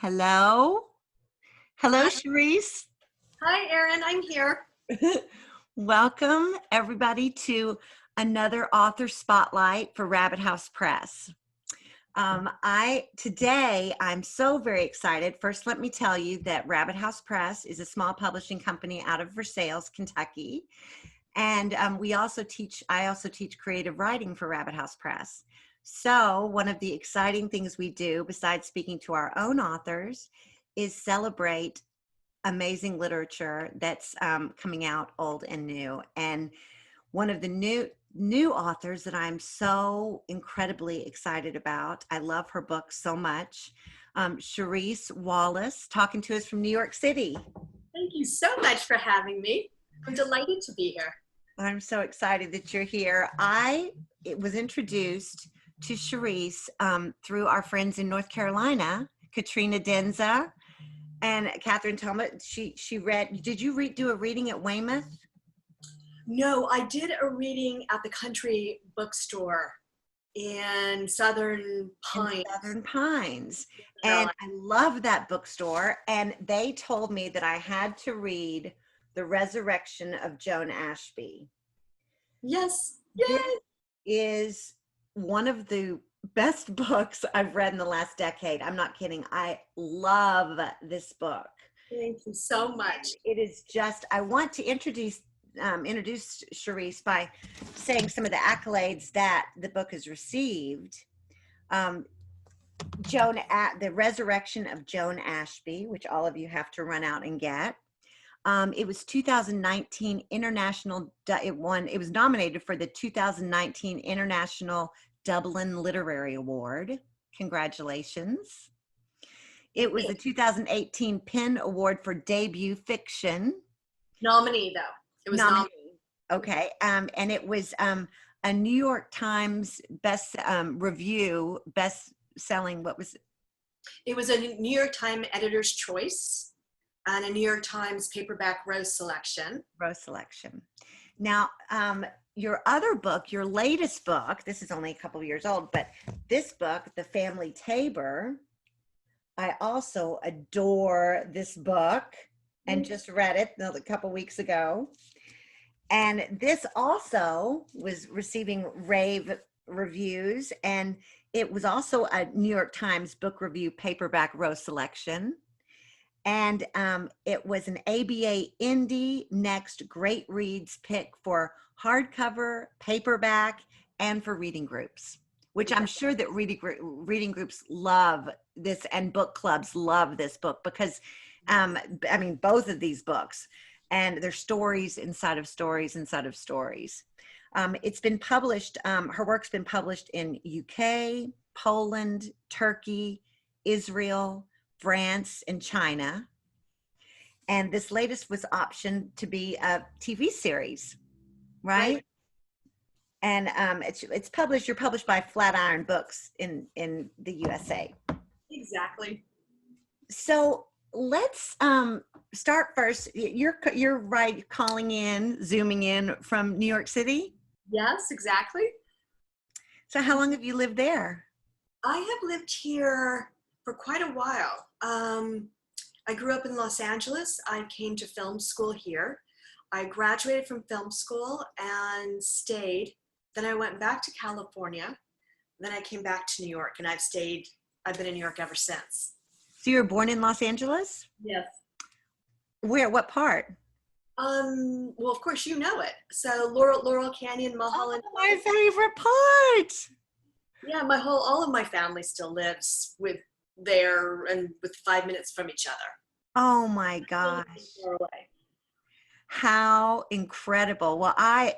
Hello. Hello, Hi, Cherise. hi, Erin. I'm here. Welcome, everybody, to another author spotlight for Rabbit House Press. I'm so very excited. First, let me tell you that Rabbit House Press is a small publishing company out of Versailles, Kentucky. And I also teach creative writing for Rabbit House Press. So one of the exciting things we do, besides speaking to our own authors, is celebrate amazing literature that's coming out old and new. And one of the new authors that I'm so incredibly excited about, I love her book so much, Cherise Wolas, talking to us from New York City. Thank you so much for having me. I'm delighted to be here. I'm so excited that you're here. It was introduced to Cherise through our friends in North Carolina, Katrina Denza and Catherine Talbot. She read. Did you do a reading at Weymouth? No, I did a reading at the country bookstore in Southern In Pines. Southern Pines. And Carolina. I love that bookstore. And they told me that I had to read The Resurrection of Joan Ashby. Yes, This yay! is one of the best books I've read in the last decade. I'm not kidding. I love this book. Thank you so much. And it is just, I want to introduce Cherise by saying some of the accolades that the book has received. The Resurrection of Joan Ashby, which all of you have to run out and get. It was 2019 International, it was nominated for the 2019 International Dublin Literary Award. Congratulations. It was the 2018 PEN Award for Debut Fiction. Nominee, though. It was nominee. Okay. And it was a New York Times best selling, what was it? It was a New York Times Editor's Choice and a New York Times Paperback Rose Selection. Now, your other book, your latest book, this is only a couple of years old, but this book, The Family Tabor, I also adore this book and just read it a couple weeks ago. And this also was receiving rave reviews, and it was also a New York Times Book Review Paperback Rose Selection. And it was an ABA Indie Next Great Reads pick for hardcover, paperback, and for reading groups, which I'm sure that reading groups love this, and book clubs love this book because, I mean, both of these books, and there's stories inside of stories inside of stories. It's been published, her work's been published in UK, Poland, Turkey, Israel, France, and China. And this latest was optioned to be a TV series, right? And it's published, you're published by Flatiron Books in the USA. Exactly. So let's start first. You're right, zooming in from New York City? Yes, exactly. So how long have you lived there? I have lived here for quite a while. I grew up in Los Angeles. I came to film school here. I graduated from film school and stayed. Then I went back to California. Then I came back to New York, and I've been in New York ever since. So you were born in Los Angeles? Yes. Where, what part? Well, of course you know it. So Laurel Canyon, Mulholland. Oh, my favorite part. Yeah, all of my family still lives there and with 5 minutes from each other. Oh my gosh. How incredible. Well, I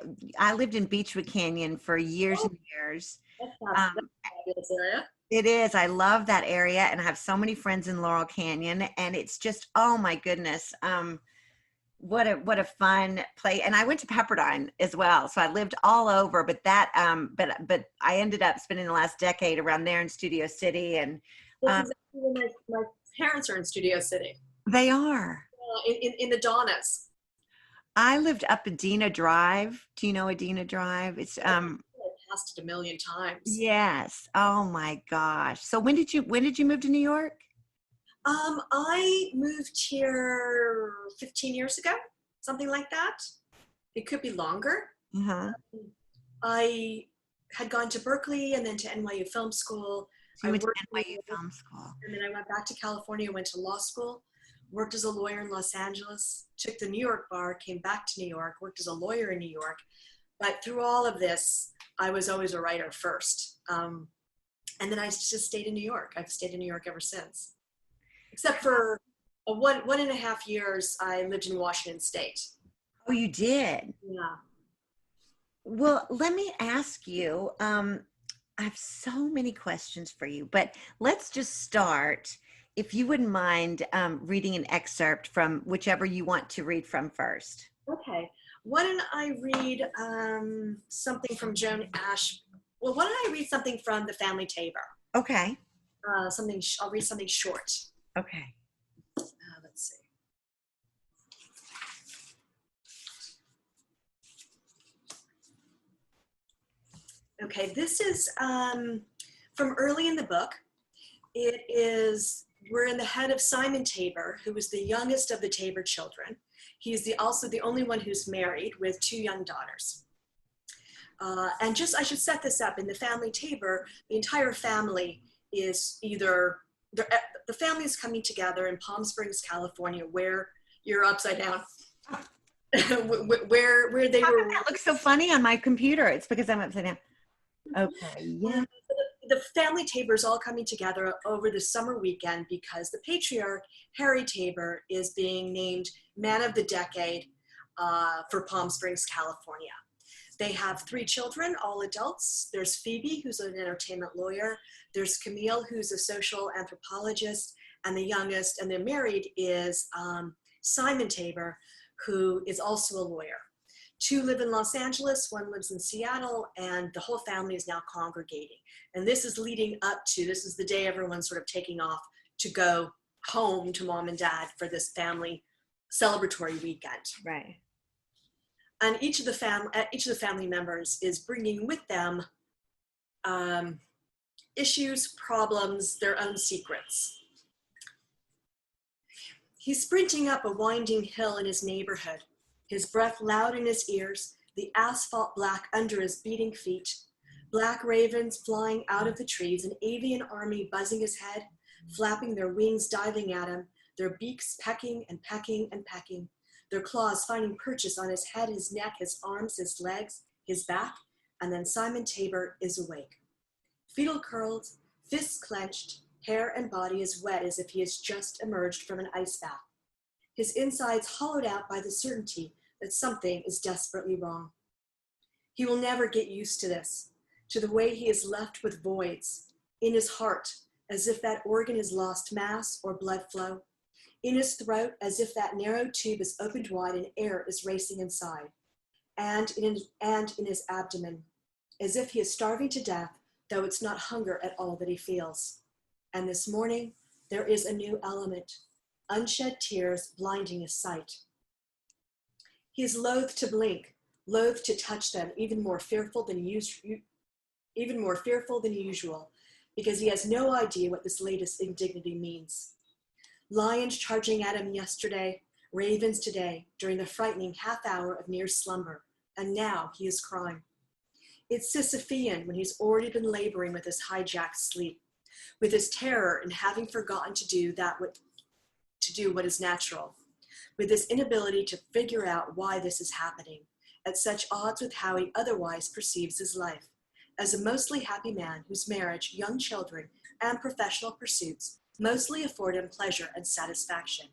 lived in Beechwood Canyon for years and years. That's a fabulous area. It is. I love that area, and I have so many friends in Laurel Canyon, and it's just, oh my goodness. What a fun place. And I went to Pepperdine as well. So I lived all over, but but I ended up spending the last decade around there in Studio City. And this is actually my parents are in Studio City. They are. In the Donnas. I lived up Adena Drive. Do you know Adena Drive? It's I passed it a million times. Yes. Oh my gosh. So when did you move to New York? I moved here 15 years ago, something like that. It could be longer. Uh-huh. I had gone to Berkeley and then to NYU Film School. So I you went to worked in NYU Film School. and then I went back to California, went to law school, worked as a lawyer in Los Angeles, took the New York bar, came back to New York, worked as a lawyer in New York. But through all of this, I was always a writer first. And then I just stayed in New York. I've stayed in New York ever since. Except for 1.5 years, I lived in Washington State. Oh, you did? Yeah. Well, let me ask you, I have so many questions for you, but let's just start. If you wouldn't mind reading an excerpt from whichever you want to read from first. Okay. Why don't I read something from Joan Ashby? Well, why don't I read something from the Family Tabor? Okay. I'll read something short. Okay. Let's see. Okay, this is from early in the book. We're in the head of Simon Tabor, who was the youngest of the Tabor children. He's also the only one who's married with 2 young daughters. And I should set this up. In the Family Tabor, the entire family is the family is coming together in Palm Springs, California, where you're upside down. where they How were. come that looks so funny on my computer? It's because I'm upside down. Okay, yeah. The Family Tabor is all coming together over the summer weekend because the patriarch, Harry Tabor, is being named Man of the Decade for Palm Springs, California. They have 3 children, all adults. There's Phoebe, who's an entertainment lawyer. There's Camille, who's a social anthropologist. And the youngest, and they're married, is Simon Tabor, who is also a lawyer. 2 live in Los Angeles, 1 lives in Seattle, and the whole family is now congregating. And this is this is the day everyone's sort of taking off to go home to mom and dad for this family celebratory weekend. Right. And each of the family members is bringing with them issues, problems, their own secrets. He's sprinting up a winding hill in his neighborhood, his breath loud in his ears, the asphalt black under his beating feet, black ravens flying out of the trees, an avian army buzzing his head, flapping their wings, diving at him, their beaks pecking and pecking and pecking, their claws finding purchase on his head, his neck, his arms, his legs, his back, and then Simon Tabor is awake. Fetal curled, fists clenched, hair and body as wet as if he has just emerged from an ice bath. His insides hollowed out by the certainty that something is desperately wrong. He will never get used to this, to the way he is left with voids, in his heart, as if that organ has lost mass or blood flow, in his throat, as if that narrow tube is opened wide and air is racing inside, and in his abdomen, as if he is starving to death, though it's not hunger at all that he feels. And this morning, there is a new element, unshed tears blinding his sight. He is loath to blink, loath to touch them, even more fearful than usual, because he has no idea what this latest indignity means. Lions charging at him yesterday, ravens today, during the frightening half hour of near slumber, and now he is crying. It's Sisyphean when he's already been laboring with his hijacked sleep, with his terror in having forgotten to do what is natural, with his inability to figure out why this is happening, at such odds with how he otherwise perceives his life, as a mostly happy man whose marriage, young children, and professional pursuits mostly afford him pleasure and satisfaction.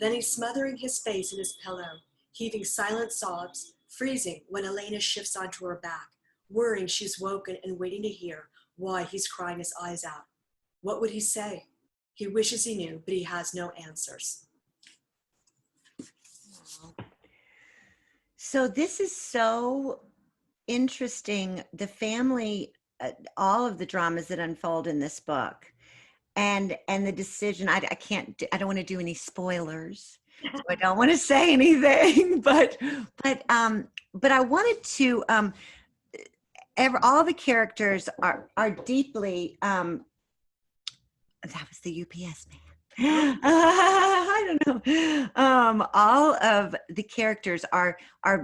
Then he's smothering his face in his pillow, heaving silent sobs, freezing when Elena shifts onto her back, worrying she's woken and waiting to hear why he's crying his eyes out. What would he say? He wishes he knew, but he has no answers. So this is so interesting. The family, all of the dramas that unfold in this book, and the decision. I don't want to do any spoilers, so I don't want to say anything. But I wanted to. All the characters are deeply. That was the UPS man. I don't know. All of the characters are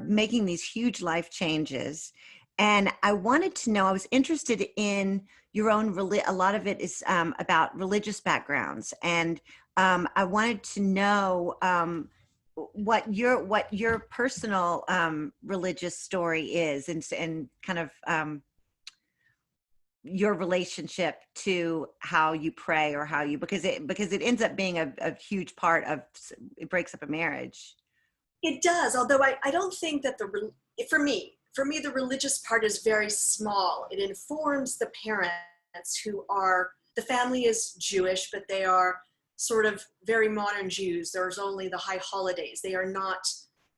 making these huge life changes, and I wanted to know. I was interested in your own. A lot of it is about religious backgrounds, and I wanted to know what your personal religious story is, and kind of your relationship to how you pray or how you, because it ends up being a huge part of, it breaks up a marriage. It does, although I don't think that for me, the religious part is very small. It informs the parents who are, the family is Jewish, but they are sort of very modern Jews. There's only the high holidays. This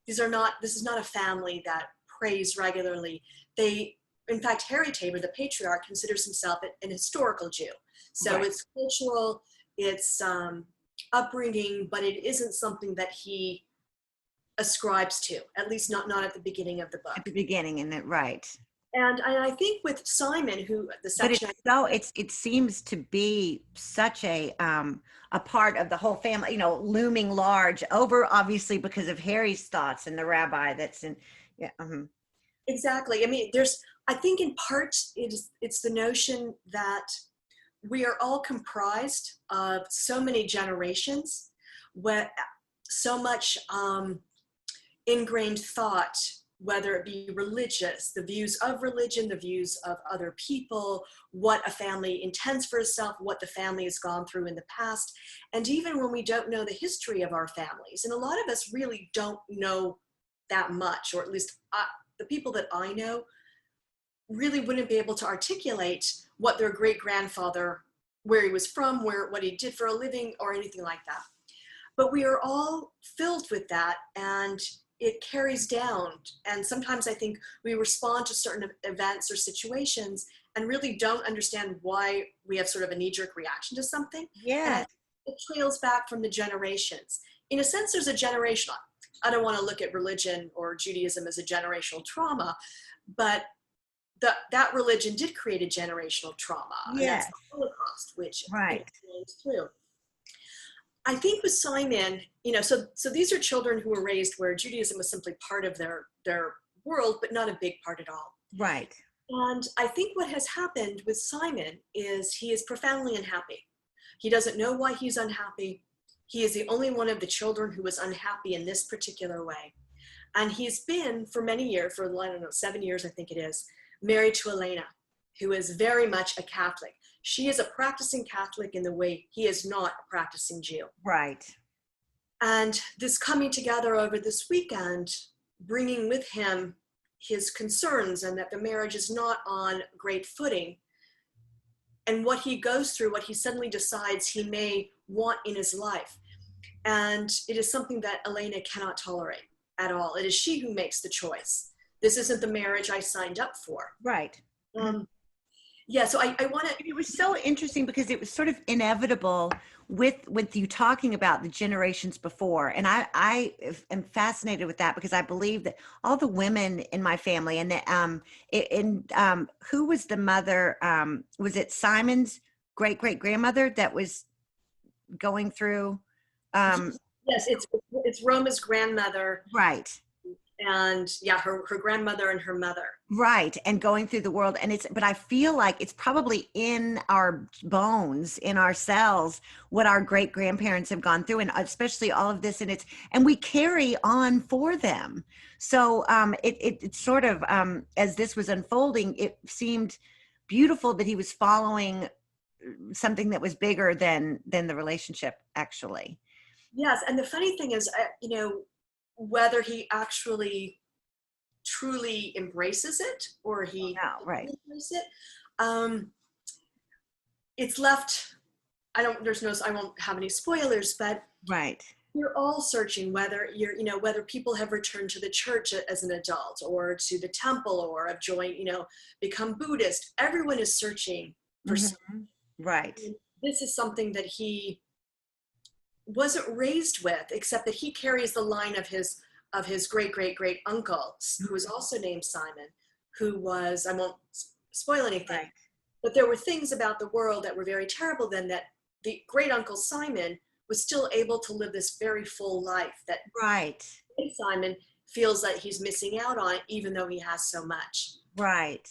is not a family that prays regularly. In fact, Harry Tabor, the patriarch, considers himself an historical Jew. So right. It's cultural, it's upbringing, but it isn't something that he ascribes to, at least not at the beginning of the book. At the beginning, and then right. And I think with Simon, who the section, it seems to be such a part of the whole family, looming large over, obviously because of Harry's thoughts and the rabbi that's in. Yeah. Exactly. I mean, I think in part it's the notion that we are all comprised of so many generations, so much ingrained thought, whether it be religious, the views of religion, the views of other people, what a family intends for itself, what the family has gone through in the past, and even when we don't know the history of our families. And a lot of us really don't know that much, or at least the people that I know really wouldn't be able to articulate what their great-grandfather, where he was from, what he did for a living, or anything like that. But we are all filled with that, and it carries down. And sometimes I think we respond to certain events or situations and really don't understand why we have sort of a knee-jerk reaction to something. Yeah. It trails back from the generations. In a sense, there's a generational, I don't want to look at religion or Judaism as a generational trauma, but that religion did create a generational trauma. Yes. And that's the Holocaust, which right. goes through. I think with Simon, so these are children who were raised where Judaism was simply part of their world, but not a big part at all. Right. And I think what has happened with Simon is he is profoundly unhappy. He doesn't know why he's unhappy. He is the only one of the children who is unhappy in this particular way. And he's been, for many years, for, I don't know, 7 years, I think it is, married to Elena, who is very much a Catholic. She is a practicing Catholic in the way he is not a practicing Jew. Right. And this coming together over this weekend, bringing with him his concerns and that the marriage is not on great footing, and what he goes through, what he suddenly decides he may want in his life. And it is something that Elena cannot tolerate at all. It is she who makes the choice. This isn't the marriage I signed up for. Right. Yeah, so I want to. It was so interesting because it was sort of inevitable with you talking about the generations before, and I am fascinated with that because I believe that all the women in my family, and who was the mother? Was it Simon's great grandmother that was going through? Yes, it's Roma's grandmother. Right. And yeah, her grandmother and her mother. Right. And going through the world. But I feel like it's probably in our bones, in our cells, what our great grandparents have gone through, and especially all of this. And we carry on for them. So it sort of, as this was unfolding, it seemed beautiful that he was following something that was bigger than the relationship, actually. Yes. And the funny thing is, whether he actually truly embraces it or he embraces it, it's left. I won't have any spoilers, but right. You're all searching whether whether people have returned to the church as an adult or to the temple or have joined, become Buddhist. Everyone is searching for something. Right. And this is something that he wasn't raised with, except that he carries the line of his great uncle, who was also named Simon, who was, I won't spoil anything, but there were things about the world that were very terrible then, that the great uncle Simon was still able to live this very full life that Right. Simon feels that he's missing out on, even though he has so much. Right.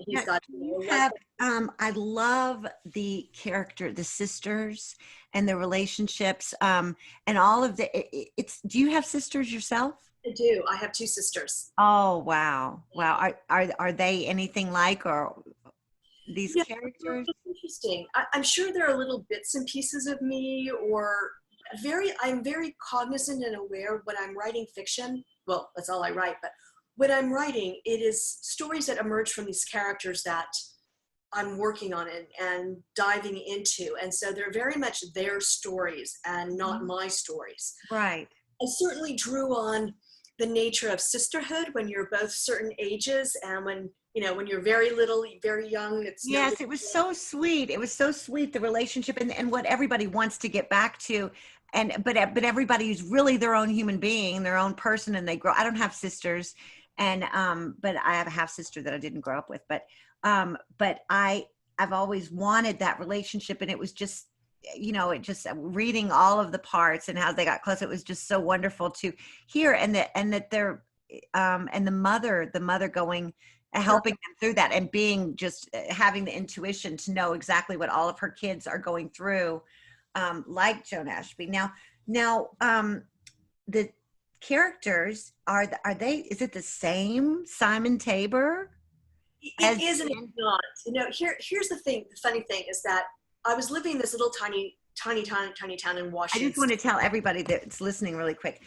He's Now, got do you life. have, I love the character, the sisters and the relationships, and all of it's, do you have sisters yourself? I do. I have two sisters. Oh, wow. Wow. Are they anything like, or these Yeah, characters? it's interesting. I'm sure there are little bits and pieces of me, or I'm very cognizant and aware when I'm writing fiction. Well, that's all I write, but when I'm writing, it is stories that emerge from these characters that I'm working on and diving into. And so they're very much their stories and not my stories. Right. I certainly drew on the nature of sisterhood when you're both certain ages, and when you're very little, very young, it's Yes, it was so sweet. It was so sweet, the relationship, and what everybody wants to get back to. And but everybody is really their own human being, their own person, and they grow. I don't have sisters, and but I have a half sister that I didn't grow up with. But I've always wanted that relationship, and it was just, it just, reading all of the parts and how they got close. It was just so wonderful to hear, and that they're and the mother going, helping them through that, and being just, having the intuition to know exactly what all of her kids are going through, like Joan Ashby. Now, the characters is it the same Simon Tabor? It is and it's not. Here's the thing. The funny thing is that I was living in this little tiny town in Washington. I just want to tell everybody that's listening really quick.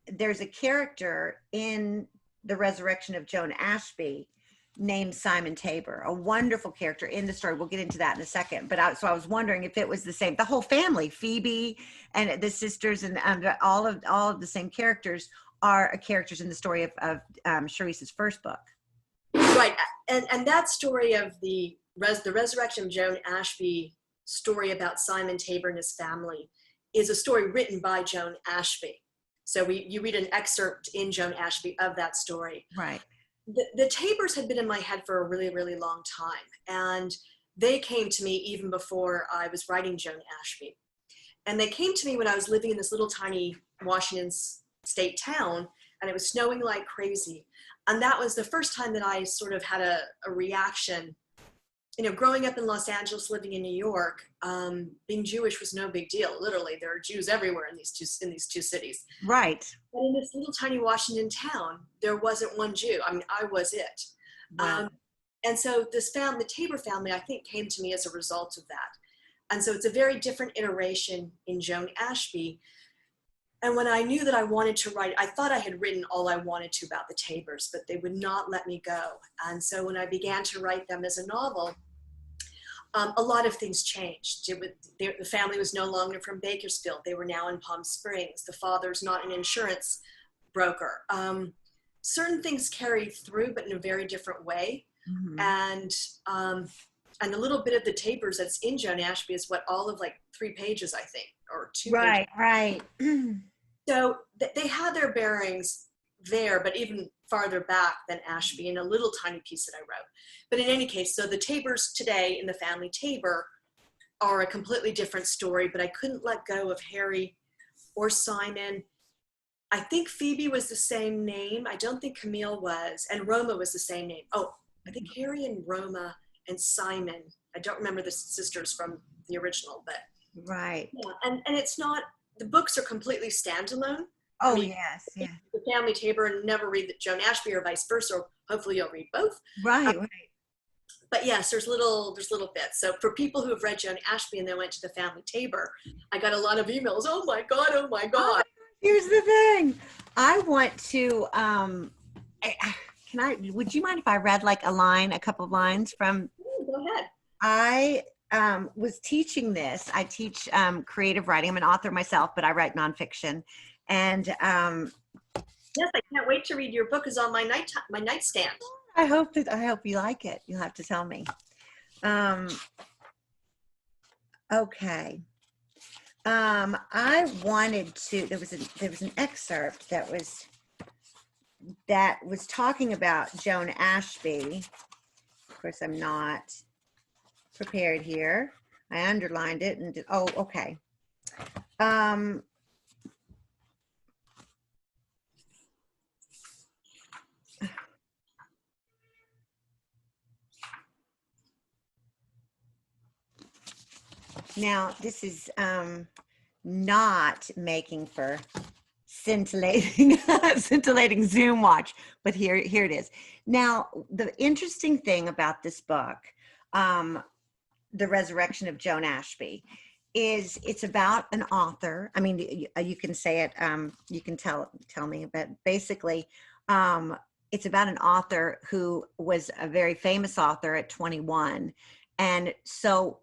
There's a character in The Resurrection of Joan Ashby named Simon Tabor, a wonderful character in the story. We'll get into that in a second. But so I was wondering if it was the same. The whole family, Phoebe and the sisters, and all of the same characters are characters in the story of Cherise's first book. Right, and that story of the Resurrection of Joan Ashby story about Simon Tabor and his family is a story written by Joan Ashby. So you read an excerpt in Joan Ashby of that story. Right. The Tabors had been in my head for a really, really long time. And they came to me even before I was writing Joan Ashby. And they came to me when I was living in this little tiny Washington state town, and it was snowing like crazy. And that was the first time that I sort of had a reaction. Growing up in Los Angeles, living in New York, being Jewish was no big deal. Literally, there are Jews everywhere in these two cities. Right. But in this little tiny Washington town, there wasn't one Jew. I mean, I was it. Wow. And so the Tabor family, I think, came to me as a result of that. And so it's a very different iteration in Joan Ashby. And when I knew that I wanted to write, I thought I had written all I wanted to about the Tabors, but they would not let me go. And so when I began to write them as a novel, a lot of things changed. The family was no longer from Bakersfield. They were now in Palm Springs. The father's not an insurance broker. Certain things carried through, but in a very different way. Mm-hmm. And a little bit of the Tabors that's in Joan Ashby is all of 3 pages, I think, or 2 pages. Right. So they had their bearings there, but even farther back than Ashby, in a little tiny piece that I wrote. But in any case, so the Tabors today in the Family Tabor are a completely different story, but I couldn't let go of Harry or Simon. I think Phoebe was the same name. I don't think Camille was, and Roma was the same name. Oh, I think Harry and Roma and Simon. I don't remember the sisters from the original, but right. Yeah, and it's not. The books are completely standalone. Oh, yes. Yeah. The Family Tabor, and never read Joan Ashby or vice versa. Or hopefully you'll read both. Right. But yes, there's little bits. So for people who have read Joan Ashby and then went to the Family Tabor, I got a lot of emails. Oh my God. Oh, here's the thing. I want to, would you mind if I read a couple of lines from? Go ahead. I was teaching this. I teach creative writing. I'm an author myself, but I write nonfiction. And yes, I can't wait to read your book. Is on my nightstand. I hope you like it. You'll have to tell me. Okay. I wanted to. There was an excerpt that was talking about Joan Ashby. Of course, I'm not prepared here. I underlined it and okay. Um, now this is not making for scintillating scintillating Zoom watch, but here it is. Now, the interesting thing about this book, The Resurrection of Joan Ashby, is it's about an author. I mean, you can say it, you can tell me, but basically, it's about an author who was a very famous author at 21. And so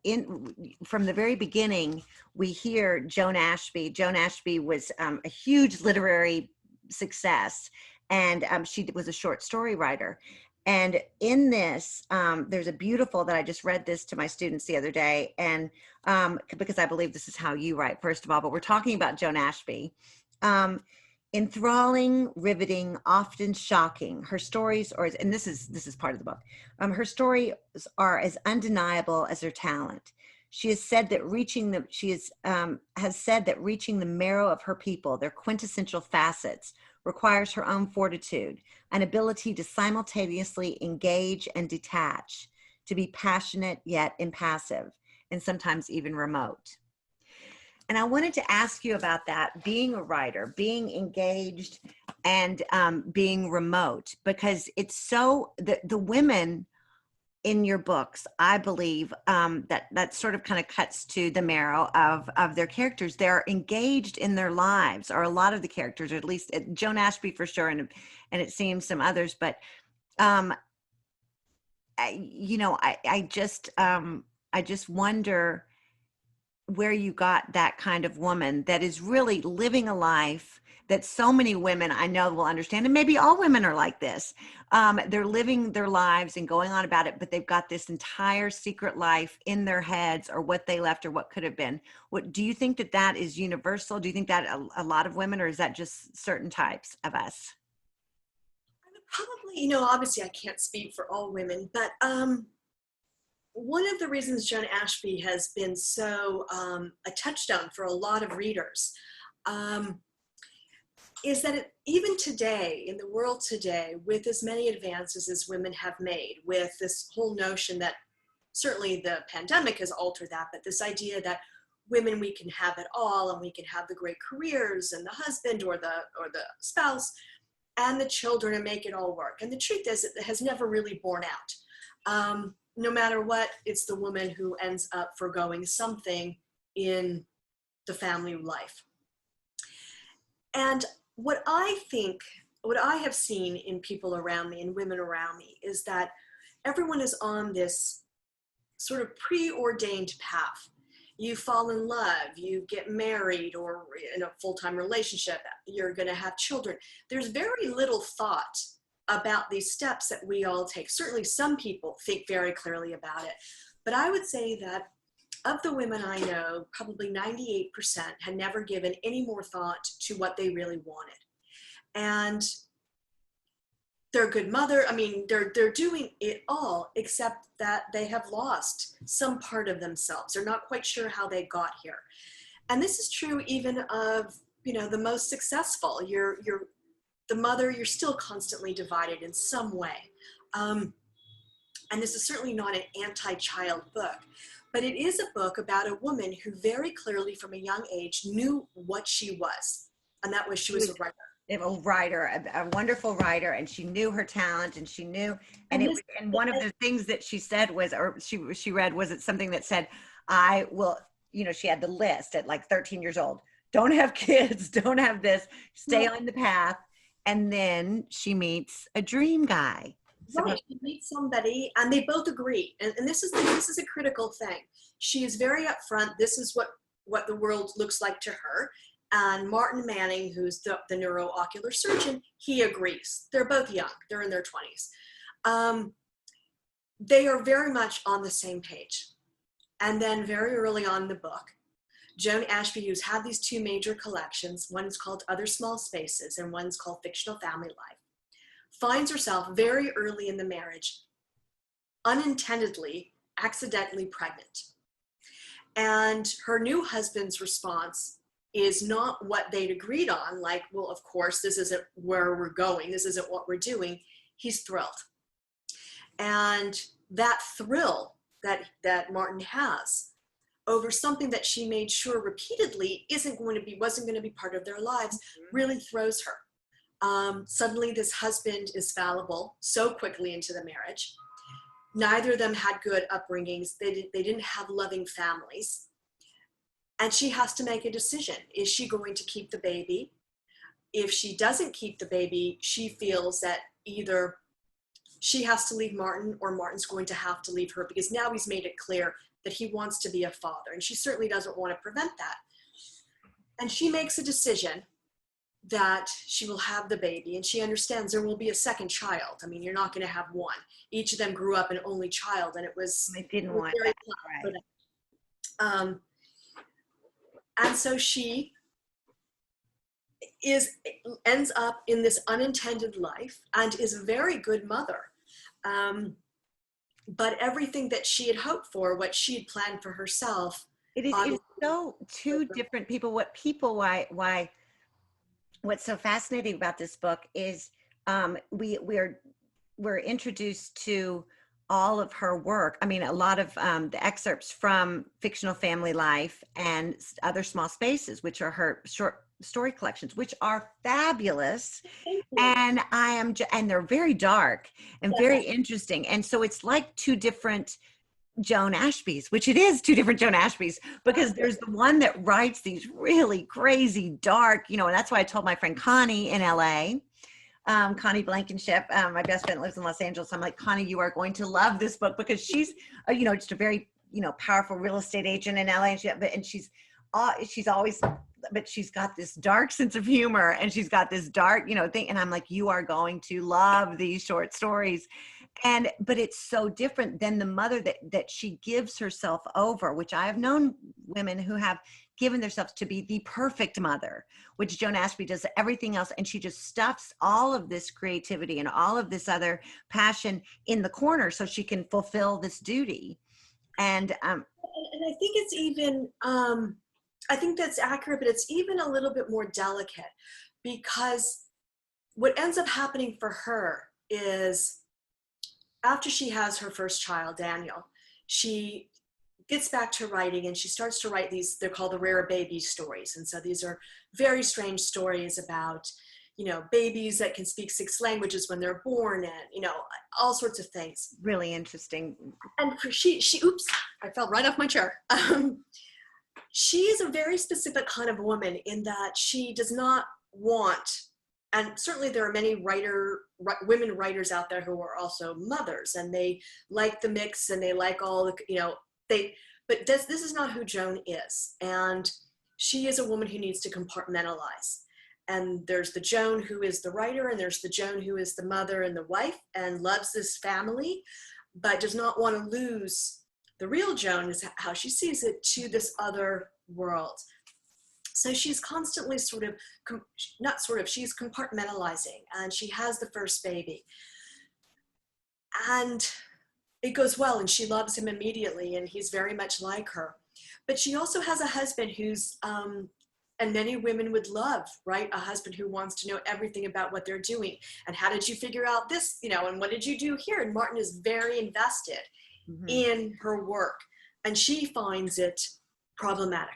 from the very beginning, we hear Joan Ashby. Joan Ashby was a huge literary success, and she was a short story writer. And in this, there's a beautiful, that I just read this to my students the other day, and because I believe this is how you write, first of all, but we're talking about Joan Ashby. Enthralling, riveting, often shocking. Her stories, and this is part of the book. Her stories are as undeniable as her talent. She has said that has said that reaching the marrow of her people, their quintessential facets, requires her own fortitude, an ability to simultaneously engage and detach, to be passionate yet impassive, and sometimes even remote. And I wanted to ask you about that, being a writer, being engaged, and being remote, because it's so, the women in your books, I believe, that sort of kind of cuts to the marrow of their characters. They're engaged in their lives, or a lot of the characters, or at least Joan Ashby for sure, and it seems some others, but I just wonder where you got that kind of woman that is really living a life that so many women I know will understand, and maybe all women are like this. They're living their lives and going on about it, but they've got this entire secret life in their heads, or what they left, or what could have been. What do you think that is universal? Do you think that a lot of women, or is that just certain types of us? I would probably, obviously I can't speak for all women, but one of the reasons Joan Ashby has been so a touchstone for a lot of readers is that even today, in the world today, with as many advances as women have made, with this whole notion that certainly the pandemic has altered that, but this idea that women, we can have it all, and we can have the great careers and the husband or the spouse and the children, and make it all work. And the truth is, it has never really borne out. No matter what, it's the woman who ends up forgoing something in the family life. And what I have seen in people around me and women around me is that everyone is on this sort of preordained path. You fall in love, you get married, or in a full-time relationship, you're going to have children. There's very little thought about these steps that we all take. Certainly some people think very clearly about it, but I would say that of the women I know, probably 98% had never given any more thought to what they really wanted. And they're a good mother. I mean, they're doing it all, except that they have lost some part of themselves. They're not quite sure how they got here. And this is true even of, the most successful. You're the mother, you're still constantly divided in some way. And this is certainly not an anti-child book, but it is a book about a woman who very clearly from a young age knew what she was. And that was she was a writer. A writer, a wonderful writer, and she knew her talent, and she knew, and one of the things that she said was, or she read, was it something that said, I will, she had the list at like 13 years old, don't have kids, don't have this, stay on the path. And then she meets a dream guy. Right, she meets somebody, and they both agree. And this is a critical thing. She is very upfront. This is what the world looks like to her. And Martin Manning, who's the neuroocular surgeon, he agrees. They're both young. They're in their 20s. They are very much on the same page. And then very early on in the book, Joan Ashby, who's had these two major collections, one's called Other Small Spaces and one's called Fictional Family Life, finds herself very early in the marriage, unintentionally, accidentally pregnant. And her new husband's response is not what they'd agreed on, like, well, of course, this isn't where we're going, this isn't what we're doing, he's thrilled. And that thrill that Martin has over something that she made sure repeatedly wasn't going to be part of their lives really throws her. Suddenly this husband is fallible so quickly into the marriage. Neither of them had good upbringings. They didn't have loving families. And she has to make a decision. Is she going to keep the baby? If she doesn't keep the baby, she feels that either she has to leave Martin or Martin's going to have to leave her, because now he's made it clear that he wants to be a father, and she certainly doesn't want to prevent that. And she makes a decision that she will have the baby, and she understands there will be a second child. I mean, you're not going to have one. Each of them grew up an only child, and it was I didn't want very that. tough for Right. them. And so she ends up in this unintended life and is a very good mother. But everything that she had hoped for, what she had planned for herself. It's so two different people. What's so fascinating about this book is we're introduced to all of her work. I mean, a lot of the excerpts from Fictional Family Life and Other Small Spaces, which are her short story collections, which are fabulous. And and they're very dark and very interesting. And so it's like two different Joan Ashbys, which it is two different Joan Ashbys, because there's the one that writes these really crazy dark, and that's why I told my friend Connie in LA, Connie Blankenship, my best friend lives in Los Angeles. I'm like, Connie, you are going to love this book, because she's, just a very, powerful real estate agent in LA, and she's always, but she's got this dark sense of humor, and she's got this dark, thing. And I'm like, you are going to love these short stories. But it's so different than the mother that she gives herself over, which I have known women who have given themselves to be the perfect mother, which Joan Ashby does everything else. And she just stuffs all of this creativity and all of this other passion in the corner so she can fulfill this duty. And I think it's even, I think that's accurate, but it's even a little bit more delicate, because what ends up happening for her is, after she has her first child, Daniel, she gets back to writing, and she starts to write these, they're called the rare baby stories. And so these are very strange stories about, babies that can speak 6 languages when they're born, and, all sorts of things. Really interesting. And she oops, I fell right off my chair. She is a very specific kind of woman in that she does not want, and certainly there are many women writers out there who are also mothers, and they like the mix, and they like all the, but this is not who Joan is. And she is a woman who needs to compartmentalize. And there's the Joan who is the writer, and there's the Joan who is the mother and the wife and loves this family, but does not want to lose the real Joan, is how she sees it, to this other world. So she's constantly she's compartmentalizing, and she has the first baby. And it goes well, and she loves him immediately, and he's very much like her. But she also has a husband who's, and many women would love, right? A husband who wants to know everything about what they're doing. And how did you figure out this, and what did you do here? And Martin is very invested in her work, and she finds it problematic.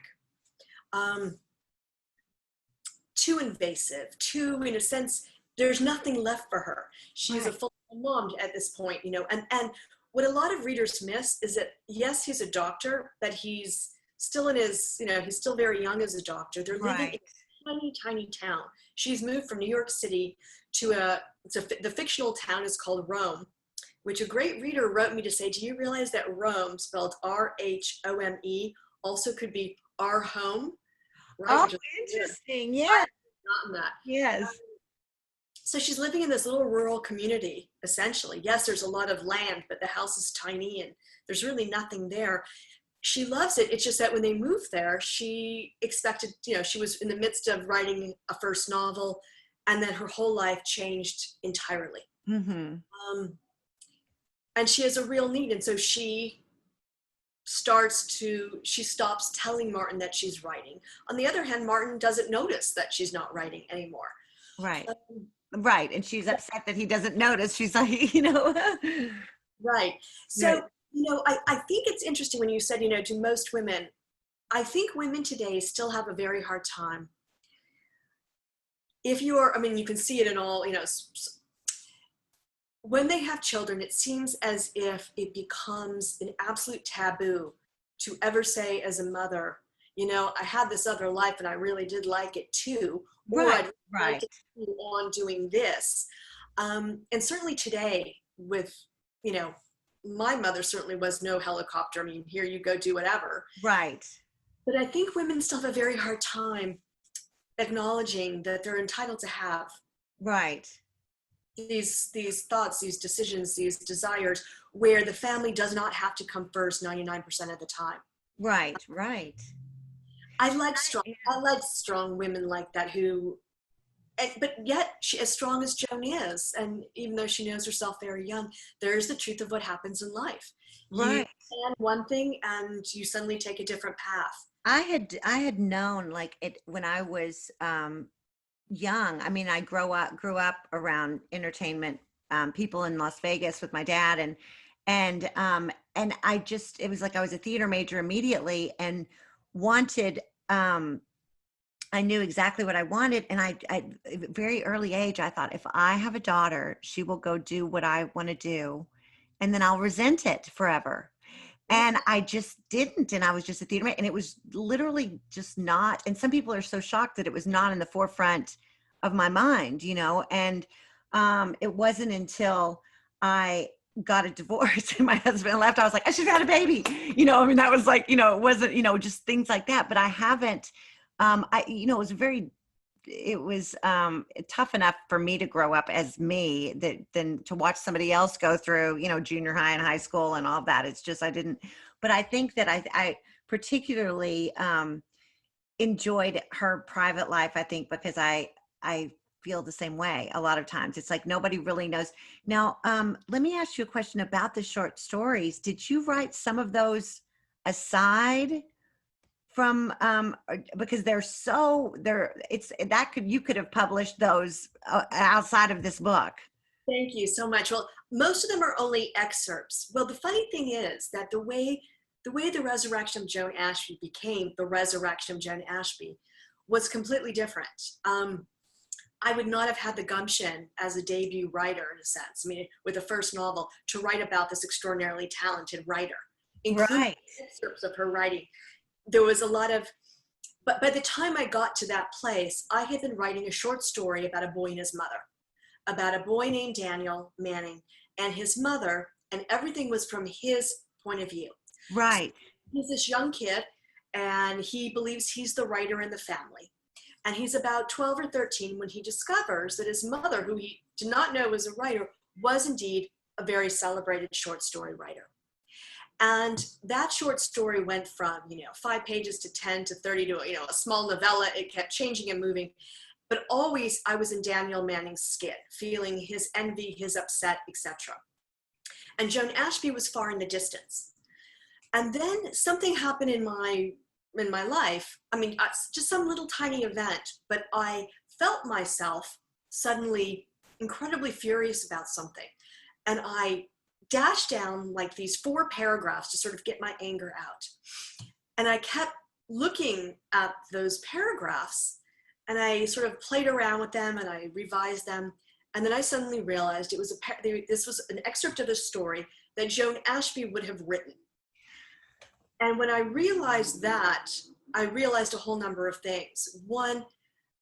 Too invasive, in a sense, there's nothing left for her. She's a full-time mom at this point, and what a lot of readers miss is that, yes, he's a doctor, but he's still in his, he's still very young as a doctor. They're living in a tiny, tiny town. She's moved from New York City to the fictional town is called Rome, which a great reader wrote me to say, do you realize that Rome, spelled R-H-O-M-E, also could be our home? Right? Oh, interesting. Yeah. Not in that. Yes. So she's living in this little rural community, essentially. Yes, there's a lot of land, but the house is tiny, and there's really nothing there. She loves it. It's just that when they moved there, she expected, she was in the midst of writing a first novel, and then her whole life changed entirely. And she has a real need. And so she she stops telling Martin that she's writing. On the other hand, Martin doesn't notice that she's not writing anymore. Right. Um, Right. And she's upset that he doesn't notice. She's like, right. Right. So, I think it's interesting when you said, to most women, I think women today still have a very hard time. You can see it in all, when they have children, it seems as if it becomes an absolute taboo to ever say as a mother, I had this other life and I really did like it too, or Right. I'd like Right. to continue on doing this. And certainly today with, my mother certainly was no helicopter. I mean, here you go, do whatever. Right. But I think women still have a very hard time acknowledging that they're entitled to have Right. these thoughts, these decisions, these desires, where the family does not have to come first 99% of the time. Right. Right. I like strong women like that but yet as strong as Joan is, and even though she knows herself very young, there's the truth of what happens in life. You Right. plan one thing and you suddenly take a different path. I had known like it when I was young. I mean, I grew up around entertainment people in Las Vegas with my dad, and I just, it was like I was a theater major immediately and wanted I knew exactly what I wanted. And I very early age, I thought, if I have a daughter, she will go do what I want to do, and then I'll resent it forever. And I just didn't. And I was just a theater, and it was literally just not. And some people are so shocked that it was not in the forefront of my mind, and it wasn't until I got a divorce and my husband left, I was like, I should have had a baby. I mean, that was like, it wasn't, just things like that. But I haven't, it was tough enough for me to grow up as me than to watch somebody else go through, junior high and high school and all that. It's just, I didn't, but I think that I particularly enjoyed her private life, I think, because I feel the same way a lot of times. It's like nobody really knows. Now, let me ask you a question about the short stories. Did you write some of those aside from because you could have published those outside of this book? Thank you so much. Well, most of them are only excerpts. Well, the funny thing is that the way the Resurrection of Joan Ashby became the Resurrection of Joan Ashby was completely different. I would not have had the gumption as a debut writer, in a sense, I mean, with the first novel, to write about this extraordinarily talented writer, including Right. excerpts of her writing. There was a lot of, but by the time I got to that place, I had been writing a short story about a boy and his mother, about a boy named Daniel Manning and his mother, and everything was from his point of view. Right. So he's this young kid, and he believes he's the writer in the family. And he's about 12 or 13 when he discovers that his mother, who he did not know was a writer, was indeed a very celebrated short story writer. And that short story went from, 5 pages to 10 to 30 to, a small novella. It kept changing and moving. But always I was in Daniel Manning's skin, feeling his envy, his upset, etc. And Joan Ashby was far in the distance. And then something happened in my life. I mean, just some little tiny event, but I felt myself suddenly incredibly furious about something. And I dashed down like these 4 paragraphs to sort of get my anger out. And I kept looking at those paragraphs, and I sort of played around with them and I revised them. And then I suddenly realized this was an excerpt of a story that Joan Ashby would have written. And when I realized that, I realized a whole number of things. One,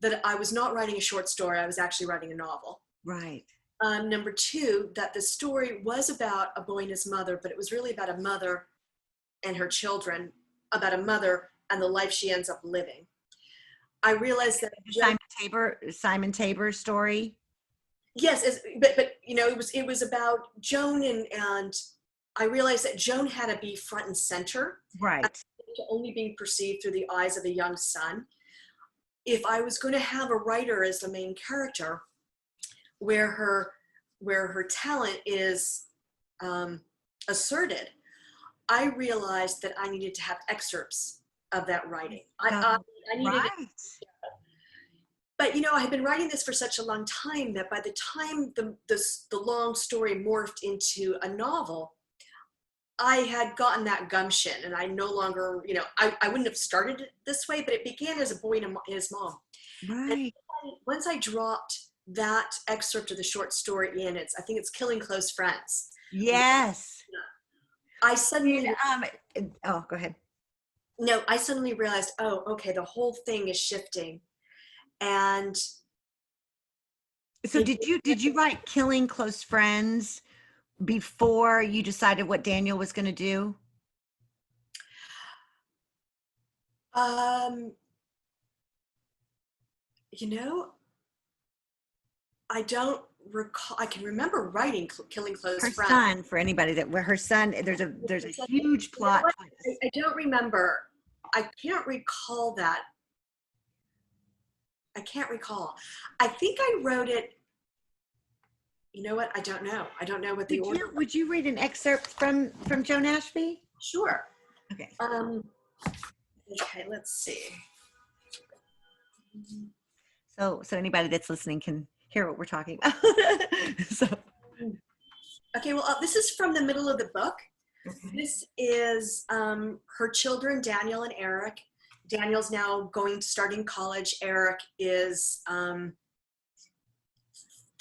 that I was not writing a short story, I was actually writing a novel. Right. Number 2, that the story was about a boy and his mother, but it was really about a mother and her children, about a mother and the life she ends up living. I realized that Simon Tabor story. Yes, but it was about Joan, and I realized that Joan had to be front and center, Right. to only being perceived through the eyes of a young son. If I was going to have a writer as the main character, where her talent is asserted, I realized that I needed to have excerpts of that writing. I needed it. Right. But I had been writing this for such a long time that by the time the long story morphed into a novel, I had gotten that gumption, and I no longer, I wouldn't have started it this way, but it began as a boy and his mom. And Right. once I dropped that excerpt of the short story in, I think it's Killing Close Friends. Yes. I suddenly, Oh, go ahead. no, I suddenly realized, oh, okay, the whole thing is shifting. And So did you write Killing Close Friends before you decided what Daniel was going to do? um, I don't recall. I can remember writing Killing Close Her Friends. son, for anybody that where her son, there's a huge You know plot what? twist. I don't remember. I can't recall that. I can't recall. I think I wrote it. You know what? I don't know. I don't know what the order was. Would you read an excerpt from Joan Ashby? Sure. Okay. Okay, let's see. So anybody that's listening can hear what we're talking about. So Okay, well, this is from the middle of the book. okay. This is her children, Daniel and Eric. Daniel's now starting college. Eric is,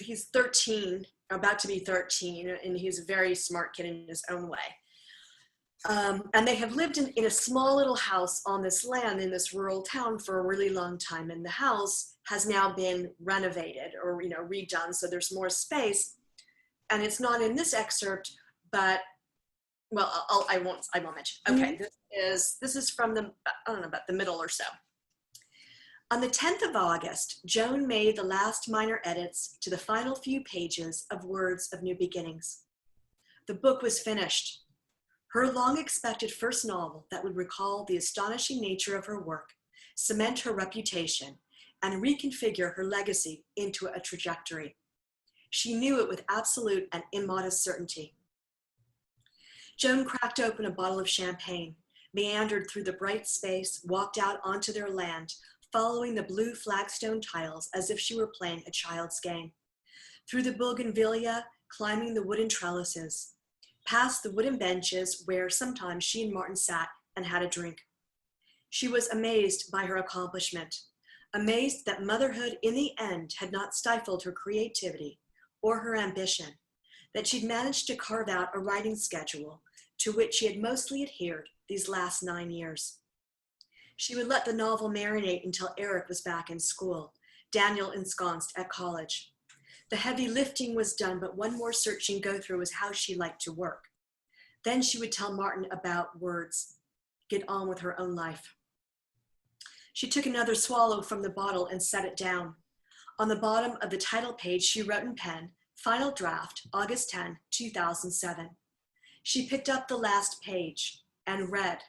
he's 13, about to be 13, and he's a very smart kid in his own way. And they have lived in a small little house on this land in this rural town for a really long time. And the house has now been renovated or, redone. So there's more space. And it's not in this excerpt, but well, I won't mention. Okay, this is from I don't know, about the middle or so. On the 10th of August, Joan made the last minor edits to the final few pages of Words of New Beginnings. The book was finished. Her long-expected first novel that would recall the astonishing nature of her work, cement her reputation, and reconfigure her legacy into a trajectory. She knew it with absolute and immodest certainty. Joan cracked open a bottle of champagne, meandered through the bright space, walked out onto their land, following the blue flagstone tiles as if she were playing a child's game. Through the bougainvillea, climbing the wooden trellises, past the wooden benches where sometimes she and Martin sat and had a drink. She was amazed by her accomplishment, amazed that motherhood in the end had not stifled her creativity or her ambition, that she'd managed to carve out a writing schedule to which she had mostly adhered these last 9 years. She would let the novel marinate until Eric was back in school, Daniel ensconced at college. The heavy lifting was done, but one more searching go-through was how she liked to work. Then she would tell Martin about words, get on with her own life. She took another swallow from the bottle and set it down. On the bottom of the title page, she wrote in pen, Final Draft, August 10, 2007. She picked up the last page and read.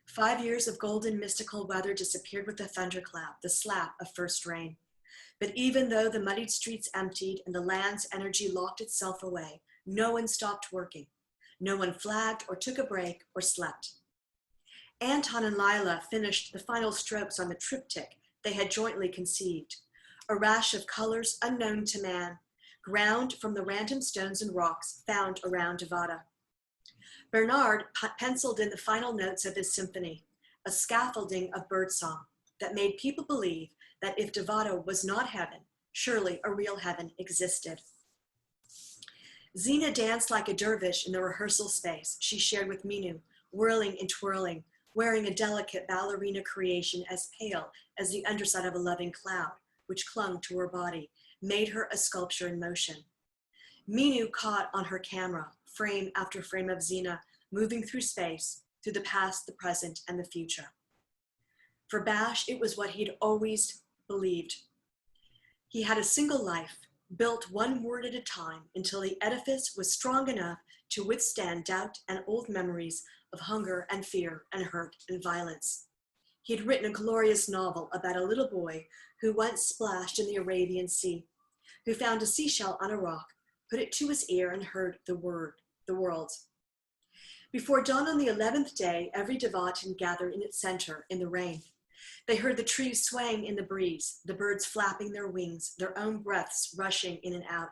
5 years of golden mystical weather disappeared with the thunderclap, the slap of first rain. But even though the muddied streets emptied and the land's energy locked itself away, no one stopped working. No one flagged or took a break or slept. Anton and Lila finished the final strokes on the triptych they had jointly conceived, a rash of colors unknown to man, ground from the random stones and rocks found around Devada. Bernard penciled in the final notes of his symphony, a scaffolding of birdsong that made people believe that if Devada was not heaven, surely a real heaven existed. Zina danced like a dervish in the rehearsal space she shared with Minu, whirling and twirling, wearing a delicate ballerina creation as pale as the underside of a loving cloud, which clung to her body, made her a sculpture in motion. Minu caught on her camera, frame after frame of Zina, moving through space, through the past, the present, and the future. For Bash, it was what he'd always believed. He had a single life, built one word at a time until the edifice was strong enough to withstand doubt and old memories of hunger and fear and hurt and violence. He had written a glorious novel about a little boy who once splashed in the Arabian Sea, who found a seashell on a rock, put it to his ear and heard the world. Before dawn on the 11th day, every Devatin gathered in its center in the rain. They heard the trees swaying in the breeze, the birds flapping their wings, their own breaths rushing in and out.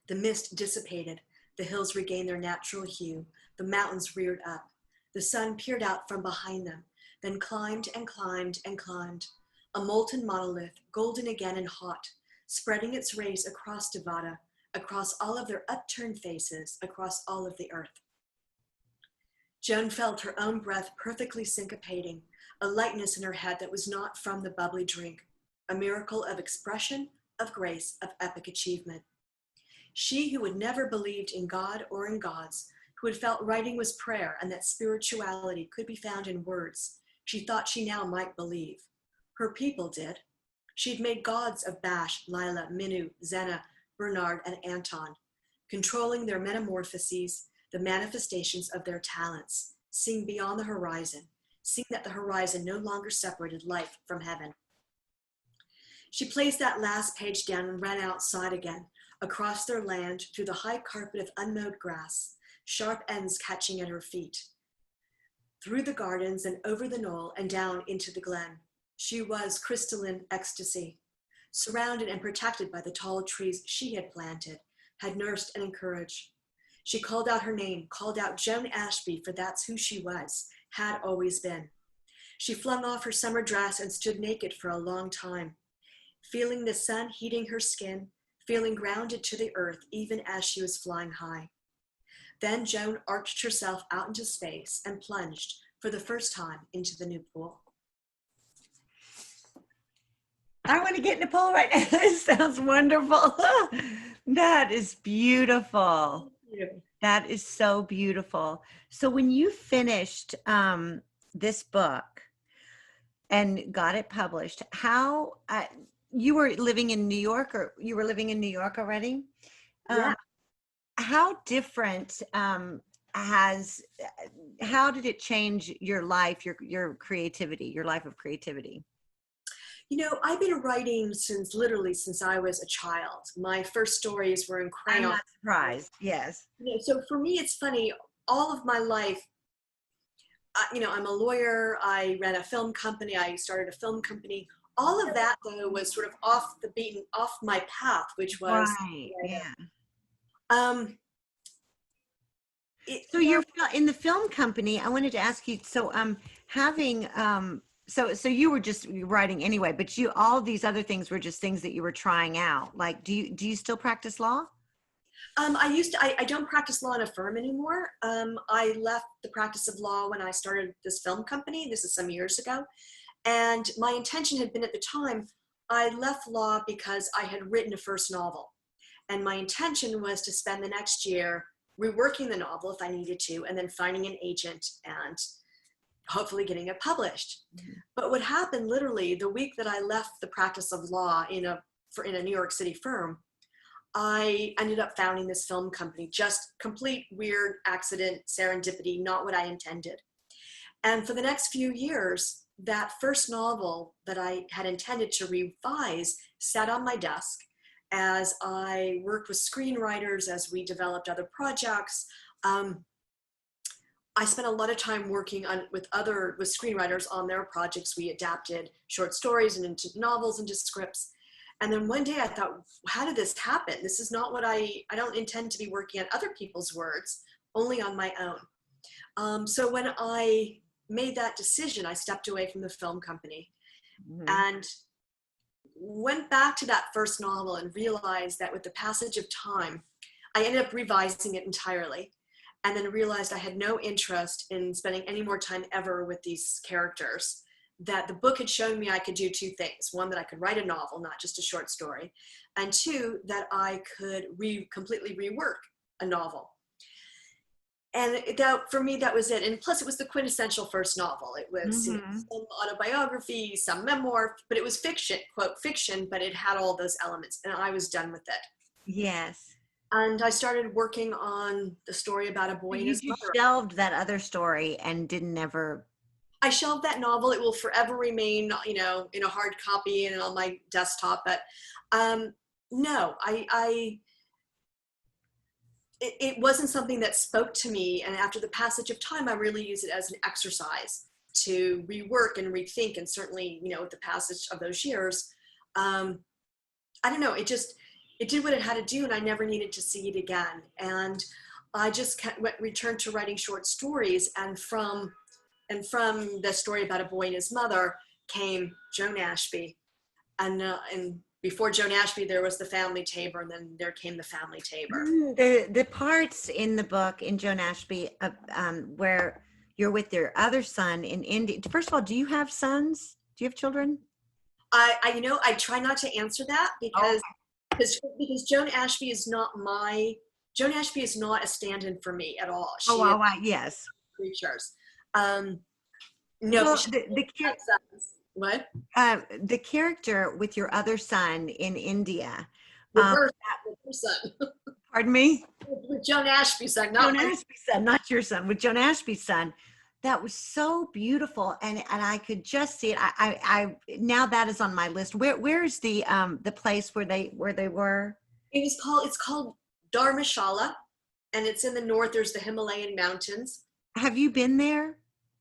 The mist dissipated, the hills regained their natural hue, the mountains reared up. The sun peered out from behind them, then climbed and climbed and climbed, a molten monolith, golden again and hot, spreading its rays across Devata, across all of their upturned faces, across all of the earth. Joan felt her own breath perfectly syncopating, a lightness in her head that was not from the bubbly drink, a miracle of expression, of grace, of epic achievement. She who had never believed in God or in gods, who had felt writing was prayer and that spirituality could be found in words, she thought she now might believe. Her people did. She'd made gods of Bash, Lila, Minu, Zena, Bernard, and Anton, controlling their metamorphoses, the manifestations of their talents, seeing beyond the horizon, seeing that the horizon no longer separated life from heaven. She placed that last page down and ran outside again, across their land, through the high carpet of unmowed grass, sharp ends catching at her feet, through the gardens and over the knoll and down into the glen. She was crystalline ecstasy, surrounded and protected by the tall trees she had planted, had nursed and encouraged. She called out her name, called out Joan Ashby, for that's who she was, had always been. She flung off her summer dress and stood naked for a long time, feeling the sun heating her skin, feeling grounded to the earth even as she was flying high. Then Joan arched herself out into space and plunged for the first time into the new pool. I want to get in the pool right now. This sounds wonderful. That is beautiful. That is so beautiful. So when you finished this book and got it published, how you were living in New York, or you were living in New York already? Yeah. How different how did it change your life, your creativity, your life of creativity? You know, I've been writing literally since I was a child. My first stories were in crayon. I'm not surprised. Yes. You know, so for me, it's funny, all of my life, you know, I'm a lawyer, I ran a film company, I started a film company. All of that, though, was sort of off my path, which was, Right. Yeah. So you're in the film company. I wanted to ask you, so having so you were just writing anyway, but all these other things were just things that you were trying out. Like, do you still practice law? I don't practice law in a firm anymore. I left the practice of law when I started this film company. This is some years ago. And my intention had been at the time, I left law because I had written a first novel. And my intention was to spend the next year reworking the novel if I needed to, and then finding an agent and hopefully getting it published. Mm-hmm. But what happened literally the week that I left the practice of law in a New York City firm, I ended up founding this film company, just complete weird accident, serendipity, not what I intended. And for the next few years, that first novel that I had intended to revise sat on my desk as I worked with screenwriters, as we developed other projects. I spent a lot of time working with screenwriters on their projects. We adapted short stories and into novels, into scripts. And then one day I thought, how did this happen? This is not what I don't intend to be working on other people's words, only on my own. So when I made that decision, I stepped away from the film company. Mm-hmm. And went back to that first novel and realized that with the passage of time, I ended up revising it entirely, and then realized I had no interest in spending any more time ever with these characters, that the book had shown me I could do two things. One, that I could write a novel, not just a short story, and two, that I could completely rework a novel. And that, for me, that was it. And plus, it was the quintessential first novel. It was some autobiography, some memoir, but it was fiction, quote, fiction, but it had all those elements, and I was done with it. Yes. And I started working on the story about a boy and his mother. You shelved that other story and didn't ever... I shelved that novel. It will forever remain, you know, in a hard copy and on my desktop. But no, it wasn't something that spoke to me. And after the passage of time, I really use it as an exercise to rework and rethink. And certainly, with the passage of those years, I don't know, it did what it had to do, and I never needed to see it again. And I just returned to writing short stories. And from the story about a boy and his mother came Joan Ashby. And before Joan Ashby, there was the Family Tabor, and then there came the Family Tabor. The parts in the book in Joan Ashby where you're with your other son in India. First of all, do you have sons? Do you have children? I try not to answer that because Joan Ashby is not a stand-in for me at all. She yes. Creatures. No, well, what? The character with your other son in India. With her son. Pardon me? With Joan Ashby's son. Joan Ashby's son, not your son. With Joan Ashby's son. That was so beautiful, and I could just see it. I now that is on my list. Where's the place where they were? It's called Dharmashala, and it's in the north. There's the Himalayan mountains. Have you been there?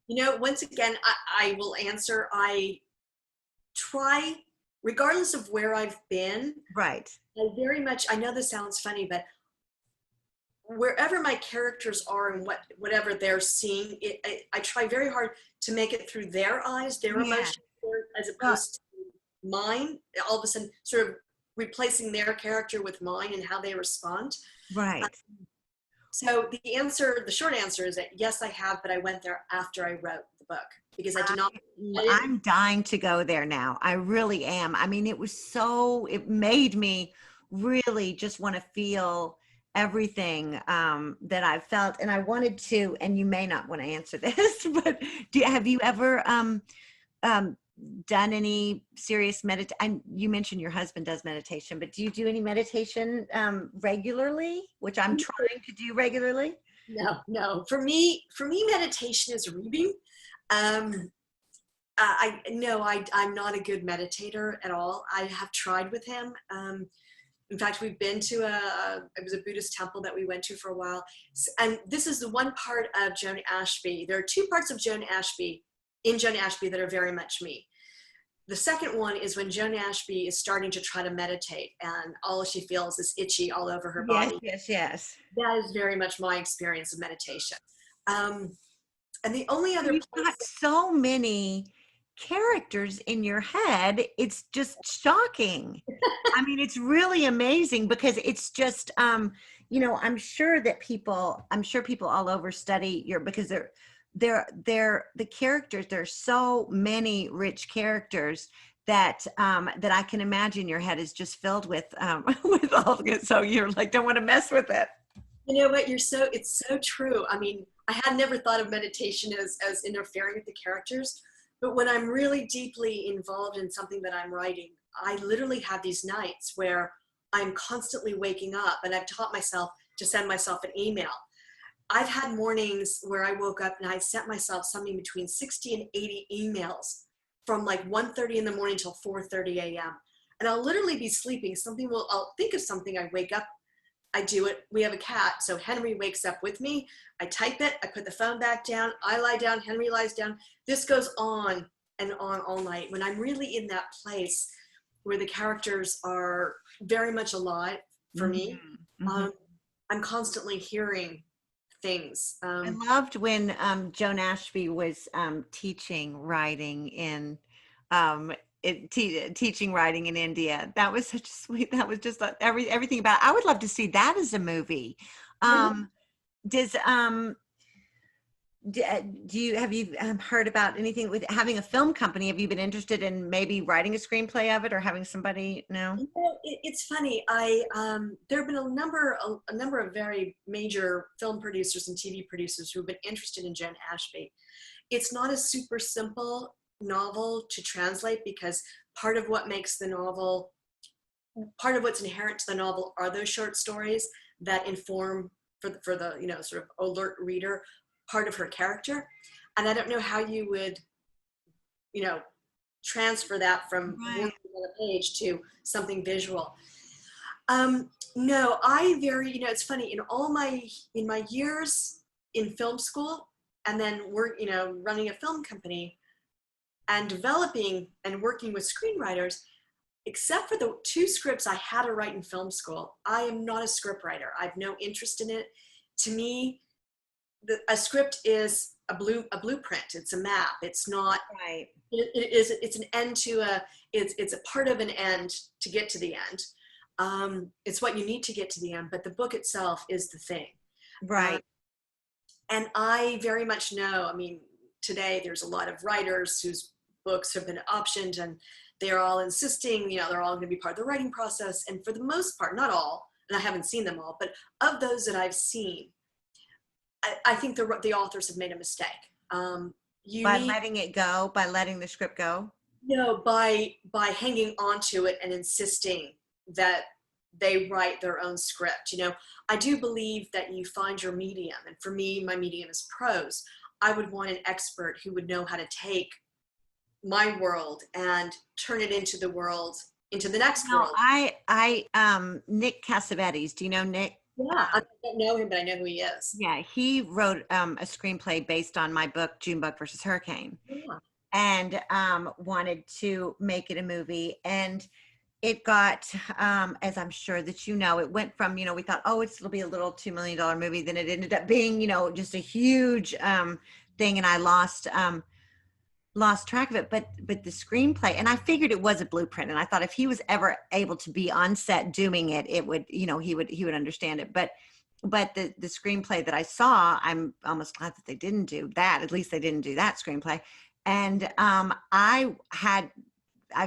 Once again, I will answer. I try, regardless of where I've been. Right. I know this sounds funny, but wherever my characters are and whatever they're seeing, I try very hard to make it through their eyes, their emotions, as opposed to mine. All of a sudden, sort of replacing their character with mine and how they respond. Right. So the short answer is that yes, I have, but I went there after I wrote the book because I did not. I'm dying to go there now. I really am. I mean, it made me really just want to feel everything that I've felt. And I wanted to, and you may not want to answer this, but have you ever done any serious meditation? You mentioned your husband does meditation, but do you do any meditation regularly, which I'm trying to do regularly? No. For me, meditation is reading. I'm not a good meditator at all. I have tried with him. In fact, we've been to it was a Buddhist temple that we went to for a while. And this is the one part of Joan Ashby. There are two parts of Joan Ashby that are very much me. The second one is when Joan Ashby is starting to try to meditate and all she feels is itchy all over her body. Yes. That is very much my experience of meditation. And the only other You've got so many characters in your head, it's just shocking. I mean, it's really amazing because it's just I'm sure people all over study because they're the characters. There's so many rich characters that I can imagine your head is just filled with with all of it. So you're like, don't want to mess with it. You know what? It's so true. I mean, I had never thought of meditation as interfering with the characters, but when I'm really deeply involved in something that I'm writing, I literally have these nights where I'm constantly waking up, and I've taught myself to send myself an email. I've had mornings where I woke up and I sent myself something between 60 and 80 emails from like 1:30 in the morning till 4:30 a.m. And I'll literally be sleeping. I'll think of something, I wake up, I do it. We have a cat, so Henry wakes up with me. I type it, I put the phone back down, I lie down, Henry lies down. This goes on and on all night. When I'm really in that place where the characters are very much alive for me, I'm constantly hearing things. I loved when Joan Ashby was teaching writing in teaching writing in India. That was such a sweet. That was just everything about it. I would love to see that as a movie. Have you heard about anything with having a film company? Have you been interested in maybe writing a screenplay of it or having somebody? No. It's funny. There have been a number of very major film producers and TV producers who have been interested in Joan Ashby. It's not a super simple novel to translate because part of what makes the novel, part of what's inherent to the novel are those short stories that inform for the sort of alert reader part of her character. And I don't know how you would transfer that from working on a page to something visual. No, it's funny, in my years in film school and then running a film company and developing and working with screenwriters, except for the 2 scripts I had to write in film school, I am not a script writer. I have no interest in it. To me, a script is a blueprint. It's a map. It's not, Right. it's an end to it's a part of an end to get to the end. It's what you need to get to the end, but the book itself is the thing. Right. And I very much know, I mean, today there's a lot of writers whose books have been optioned and they're all insisting, they're all going to be part of the writing process. And for the most part, not all, and I haven't seen them all, but of those that I've seen, I think the authors have made a mistake. By letting it go, by letting the script go. By hanging on to it and insisting that they write their own script. I do believe that you find your medium. And for me, my medium is prose. I would want an expert who would know how to take my world and turn it into the next world. Nick Cassavetes, do you know Nick? Yeah, I don't know him, but I know who he is. Yeah, he wrote a screenplay based on my book, Junebug versus Hurricane, Yeah. and wanted to make it a movie. And it got, as I'm sure that it went from, we thought, oh, it'll be a little $2 million movie. Then it ended up being, just a huge thing. And I lost track of it, but the screenplay, and I figured it was a blueprint, and I thought if he was ever able to be on set doing it, it would, he would understand it. But the screenplay that I saw, I'm almost glad that they didn't do that. At least they didn't do that screenplay. And I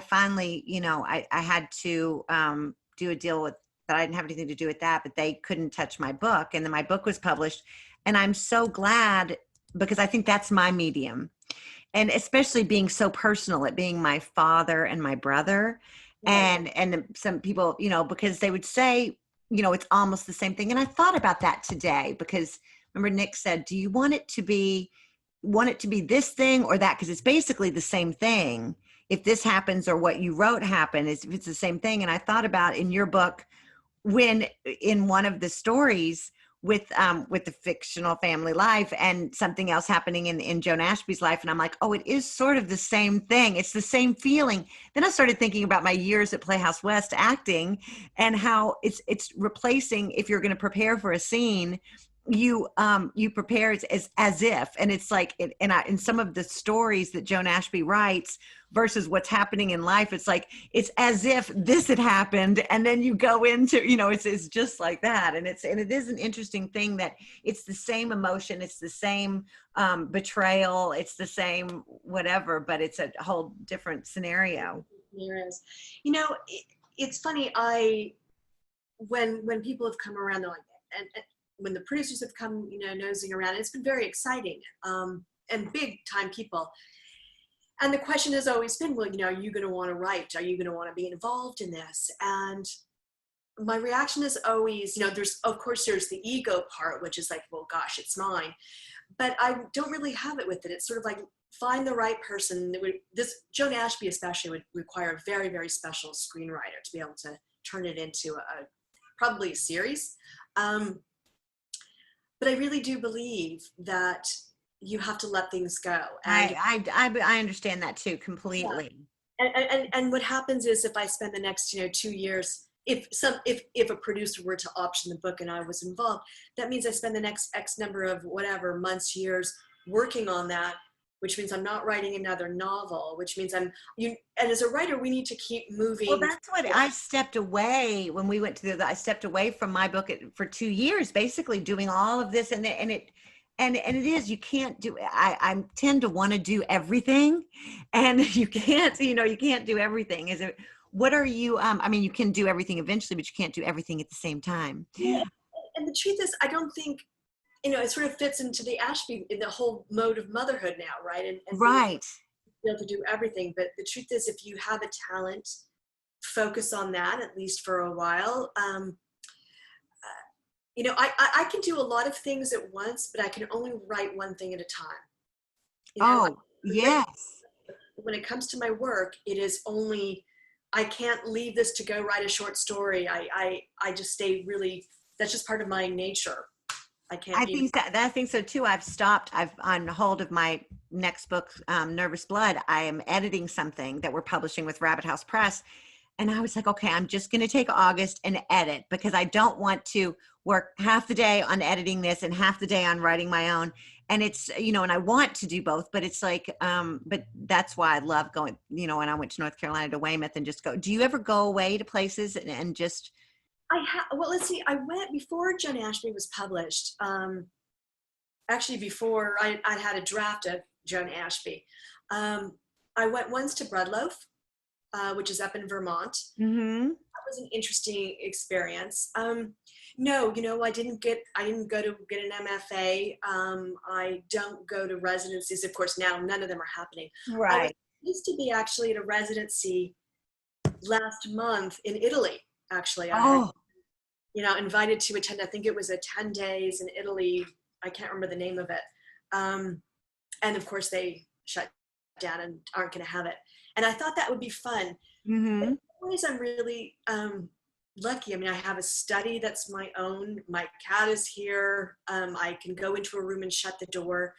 finally, I had to do a deal with that. I didn't have anything to do with that, but they couldn't touch my book, and then my book was published, and I'm so glad, because I think that's my medium. And especially being so personal, it being my father and my brother. Right. And some people, because they would say, it's almost the same thing. And I thought about that today, because remember Nick said, do you want it to be this thing or that? Because it's basically the same thing. If this happens or what you wrote happened, it's the same thing. And I thought about in your book, when in one of the stories, with the fictional family life and something else happening in Joan Ashby's life. And I'm like, oh, it is sort of the same thing. It's the same feeling. Then I started thinking about my years at Playhouse West acting and how it's replacing, if you're going to prepare for a scene, you prepare it as if, and it's like, in some of the stories that Joan Ashby writes versus what's happening in life, it's like, it's as if this had happened, and then you go into, it's just like that. And it is an interesting thing that it's the same emotion, it's the same betrayal, it's the same whatever, but it's a whole different scenario. There is. It's funny, when people have come around, they're like, and when the producers have come, nosing around, it's been very exciting, and big time people. And the question has always been, well, are you going to want to write? Are you going to want to be involved in this? And my reaction is always, there's the ego part, which is like, well, gosh, it's mine. But I don't really have it with it. It's sort of like, find the right person. Joan Ashby especially would require a very, very special screenwriter to be able to turn it into probably a series. But I really do believe that you have to let things go. And I understand that too, completely. Yeah. And what happens is, if I spend the next 2 years, if a producer were to option the book and I was involved, that means I spend the next X number of whatever months, years working on that, which means I'm not writing another novel, which means and as a writer, we need to keep moving. Well, that's what I stepped away when we went to I stepped away from my book for 2 years, basically doing all of this. And it is, you can't do, I tend to want to do everything, and you can't, you can't do everything. What are you, you can do everything eventually, but you can't do everything at the same time. Yeah. And the truth is, I don't think, it sort of fits into the Ashby, in the whole mode of motherhood now, right? And right. Be able to do everything. But the truth is, if you have a talent, focus on that, at least for a while. I can do a lot of things at once, but I can only write one thing at a time. Yes. When it comes to my work, it is only, I can't leave this to go write a short story. I just stay really, that's just part of my nature. I can't I even. think that I think so too. I've on hold of my next book, Nervous Blood. I am editing something that we're publishing with Rabbit House Press. And I was like, okay, I'm just going to take August and edit because I don't want to work half the day on editing this and half the day on writing my own. And it's, and I want to do both, but it's like, but that's why I love going, when I went to North Carolina to Weymouth and just go. Do you ever go away to places and just? Well, let's see. I went before Joan Ashby was published. Actually, before I had a draft of Joan Ashby. I went once to Breadloaf, which is up in Vermont. Mm-hmm. That was an interesting experience. No, I didn't go to get an MFA. I don't go to residencies. Of course, now none of them are happening. I was Right. used to be actually at a residency last month in Italy. Actually, I had, Oh, invited to attend. I think it was a 10 days in Italy. I can't remember the name of it. And of course, they shut down and aren't going to have it. And I thought that would be fun. mm-hmm. In ways, I'm really lucky. I mean, I have a study that's my own. My cat is here. I can go into a room and shut the door.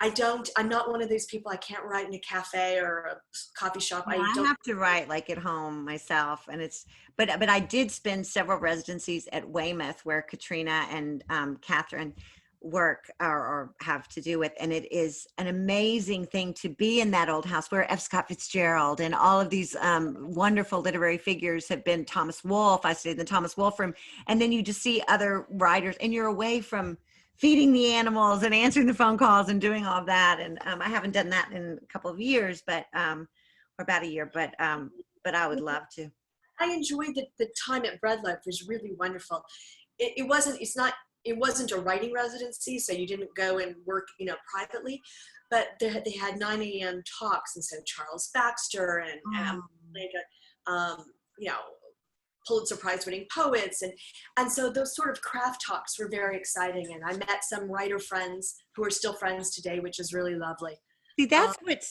I'm not one of those people. I can't write in a cafe or a coffee shop. Yeah, I have to write like at home myself, and but I did spend several residencies at Weymouth where Katrina and Catherine work or have to do with, and it is an amazing thing to be in that old house where F. Scott Fitzgerald and all of these wonderful literary figures have been. Thomas Wolfe, I stayed in the Thomas Wolfe room, and then you just see other writers, and you're away from feeding the animals and answering the phone calls and doing all of that. And I haven't done that in a couple of years, but or about a year, but I would love to. I enjoyed the time at Breadloaf. It was really wonderful. It wasn't a writing residency, so you didn't go and work, privately, but they had 9 a.m. talks, and so Charles Baxter and Pulitzer Prize winning poets, and so those sort of craft talks were very exciting, and I met some writer friends who are still friends today, which is really lovely. See, that's what's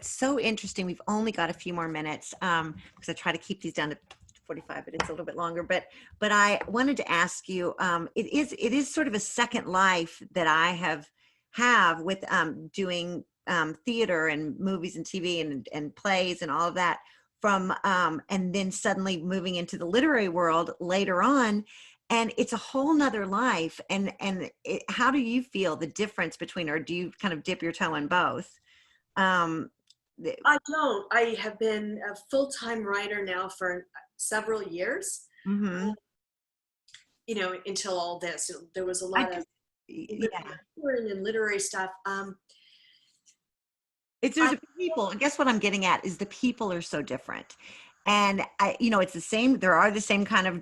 so interesting. We've only got a few more minutes because I try to keep these down to 45 minutes, a little bit longer. But I wanted to ask you, it is sort of a second life that I have with doing theater and movies and TV and plays and all of that from and then suddenly moving into the literary world later on. And it's a whole nother life. And how do you feel the difference between, or do you kind of dip your toe in both? I don't. I have been a full-time writer now for several years. Mm-hmm. Until all this, there was a lot of literary stuff. There's people. I guess what I'm getting at is the people are so different. And it's the same. There are the same kind of,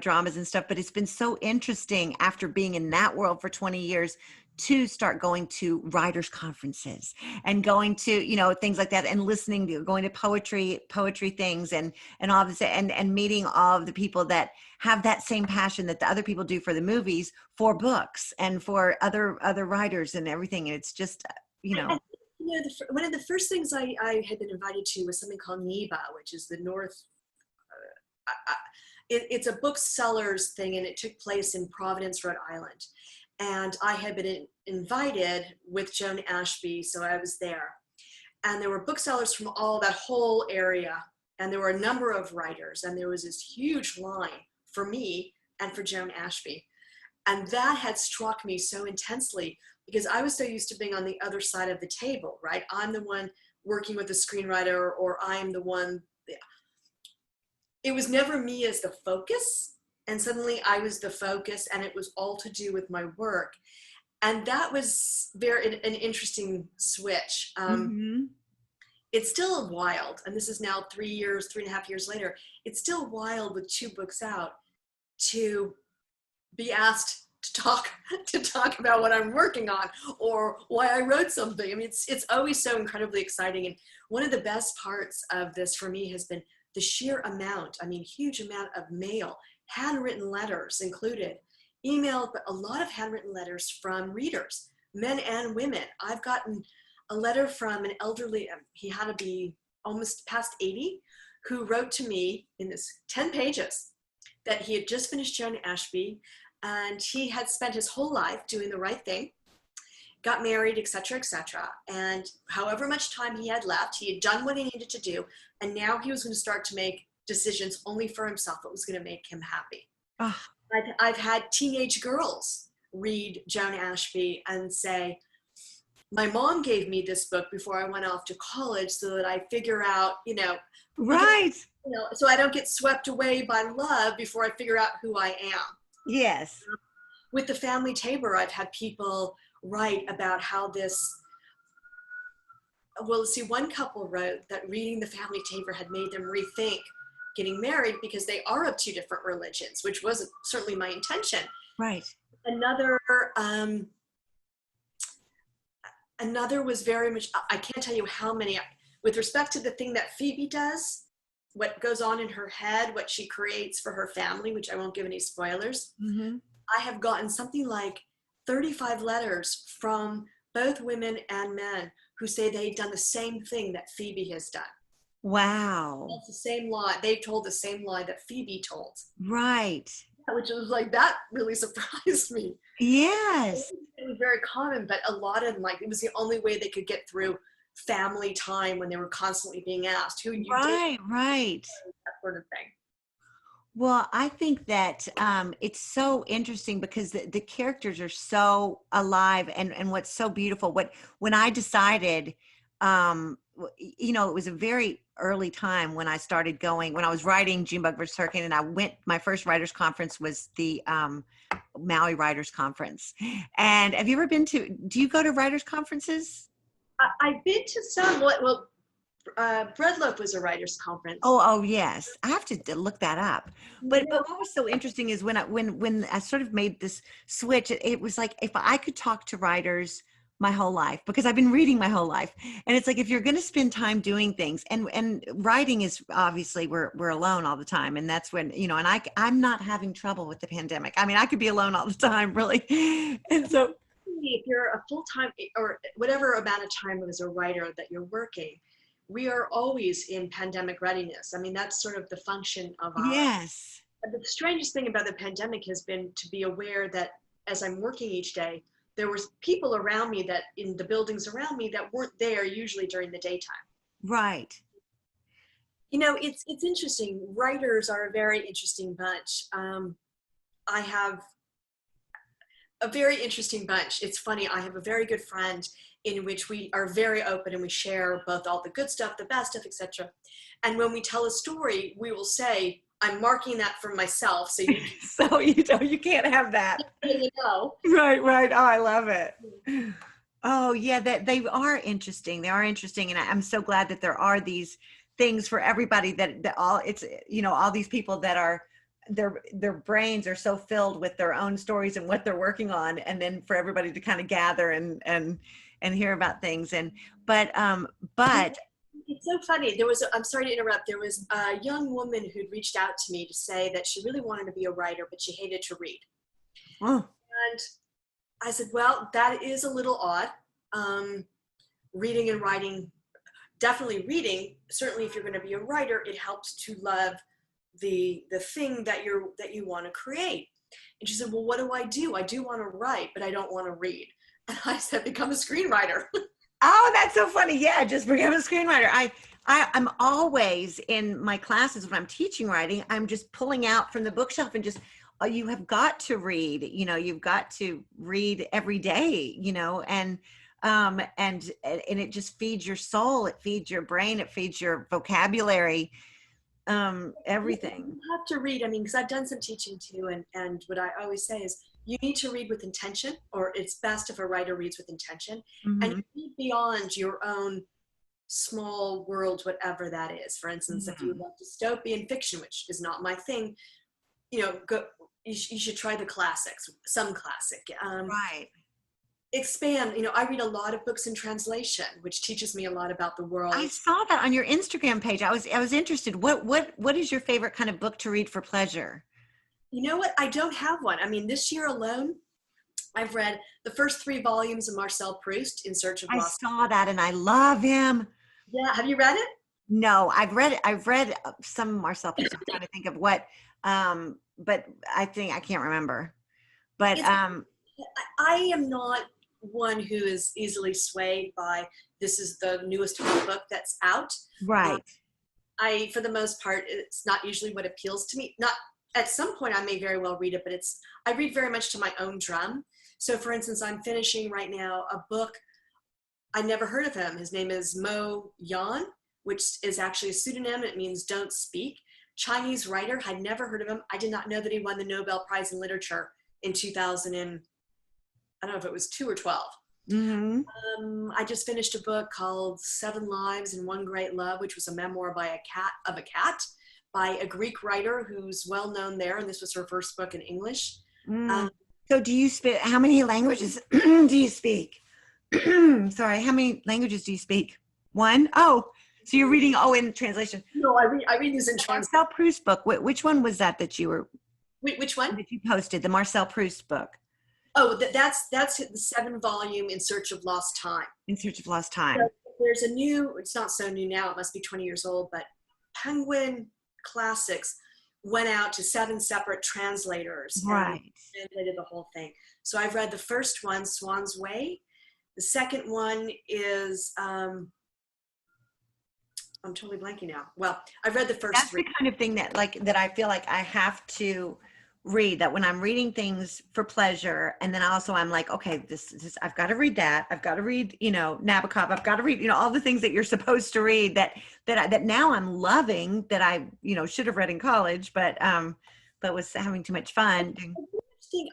dramas and stuff, but it's been so interesting after being in that world for 20 years to start going to writers' conferences and going to, things like that and listening to, going to poetry things and all this and meeting all of the people that have that same passion that the other people do for the movies, for books and for other writers and everything. And it's just, one of the first things I had been invited to was something called NEBA, which is the North. It's a booksellers thing, and it took place in Providence, Rhode Island. And I had been invited with Joan Ashby, so I was there. And there were booksellers from all that whole area, and there were a number of writers, and there was this huge line for me and for Joan Ashby. And that had struck me so intensely because I was so used to being on the other side of the table, right? I'm the one working with the screenwriter, or I'm the one. It was never me as the focus. And suddenly I was the focus, and it was all to do with my work. And that was an interesting switch. It's still wild. And this is now 3.5 years later. It's still wild with 2 books out to be asked to talk about what I'm working on or why I wrote something. I mean, it's always so incredibly exciting. And one of the best parts of this for me has been the sheer amount, huge amount of mail, handwritten letters included, emailed, but a lot of handwritten letters from readers, men and women. I've gotten a letter from an elderly, he had to be almost past 80, who wrote to me in this 10 pages that he had just finished Joan Ashby, and he had spent his whole life doing the right thing, got married, etc., etc. And however much time he had left, he had done what he needed to do, and now he was going to start to make decisions only for himself that was going to make him happy. Oh. I've had teenage girls read Joan Ashby and say, my mom gave me this book before I went off to college so that I figure out, Right. So I don't get swept away by love before I figure out who I am. Yes. With the Family Tabor, I've had people write about how one couple wrote that reading the Family Tabor had made them rethink getting married because they are of two different religions, which wasn't certainly my intention. Right. Another was very much, I can't tell you how many, with respect to the thing that Phoebe does, what goes on in her head, what she creates for her family, which I won't give any spoilers. Mm-hmm. I have gotten something like 35 letters from both women and men who say they've done the same thing that Phoebe has done. Wow. That's the same lie. They've told the same lie that Phoebe told. Right. Which was like, that really surprised me. Yes. It was very common, but a lot of them, like, it was the only way they could get through family time when they were constantly being asked who you did. Right. That sort of thing. Well, I think that it's so interesting because the characters are so alive, and what's so beautiful. When I decided, it was a very early time when I started when I was writing Junebug vs. Hurricane, and my first writers conference was the Maui Writers Conference. And have you ever do you go to writers conferences? I've been to some, Breadloaf was a writers conference. Oh yes, I have to look that up. But what was so interesting is when I sort of made this switch, it was like if I could talk to writers my whole life, because I've been reading my whole life, and it's like if you're going to spend time doing things, and writing is obviously we're alone all the time, and that's when and I'm not having trouble with the pandemic. I mean, I could be alone all the time, really, and so if you're a full-time or whatever amount of time as a writer that you're working, we are always in pandemic readiness. I mean, that's sort of the function of our. Yes. The strangest thing about the pandemic has been to be aware that as I'm working each day, there was people around me that in the buildings around me that weren't there usually during the daytime. Right. It's interesting. Writers are a very interesting bunch. I have a very interesting bunch. It's funny. I have a very good friend in which we are very open and we share both all the good stuff, the bad stuff, etc. And when we tell a story, we will say, I'm marking that for myself. So you can't have that. Right. Oh, I love it. Oh yeah, that they are interesting. They are interesting. And I'm so glad that there are these things for everybody that all these people that are, their brains are so filled with their own stories and what they're working on. And then for everybody to kind of gather and hear about things. But it's so funny. I'm sorry to interrupt. There was a young woman who'd reached out to me to say that she really wanted to be a writer, but she hated to read. Oh. And I said, well, that is a little odd. Reading and writing, definitely reading. Certainly if you're going to be a writer, it helps to love the thing that you want to create. And she said, well, what do? I do want to write, but I don't want to read. And I said, become a screenwriter. Oh, that's so funny. Yeah, just become a screenwriter. I'm always in my classes when I'm teaching writing, I'm just pulling out from the bookshelf and just, you have got to read, you've got to read every day, and it just feeds your soul. It feeds your brain. It feeds your vocabulary, everything. You have to read. I mean, because I've done some teaching too. And what I always say is you need to read with intention, or it's best if a writer reads with intention. Mm-hmm. And you read beyond your own small world, whatever that is. For instance, if you love dystopian fiction, which is not my thing, you should try the classics, some classic. Right. Expand. I read a lot of books in translation, which teaches me a lot about the world. I saw that on your Instagram page. I was interested. What is your favorite kind of book to read for pleasure? You know what? I don't have one. I mean, this year alone, I've read the first 3 volumes of Marcel Proust, In Search of Lost. I saw that and I love him. Yeah. Have you read it? No, I've read some Marcel Proust. I'm trying to think of what, but I think I can't remember. But It's, I am not one who is easily swayed by this is the newest book that's out. right. For the most part, it's not usually what appeals to me. Not at some point, I may very well read it, but I read very much to my own drum. So, for instance, I'm finishing right now a book. I never heard of him. His name is Mo Yan, which is actually a pseudonym. It means "don't speak." Chinese writer. Had never heard of him. I did not know that he won the Nobel Prize in Literature in 2000. I don't know if it was 2 or 12. Mm-hmm. I just finished a book called Seven Lives and One Great Love, which was a memoir by a cat by a Greek writer who's well known there, and this was her first book in English. So do you speak, how many languages do you speak? Sorry, how many languages do you speak? One? Oh, so you're reading, in translation. No, I read these in translation. Marcel Proust book. Which one was that you were? Which one? That you posted, the Marcel Proust book. Oh, that's the 7-volume In Search of Lost Time. In Search of Lost Time. So there's a new, it's not so new now, it must be 20 years old, but Penguin Classics went out to 7 separate translators. Right. And translated the whole thing. So I've read the first one, Swan's Way. The second one is, I'm totally blanking now. Well, I've read the first That's 3. the kind of thing that I feel like I have to read, that when I'm reading things for pleasure, and then also I'm like, okay, this I've got to read that. I've got to read, Nabokov. I've got to read, all the things that you're supposed to read that now I'm loving, that I, should have read in college, but was having too much fun.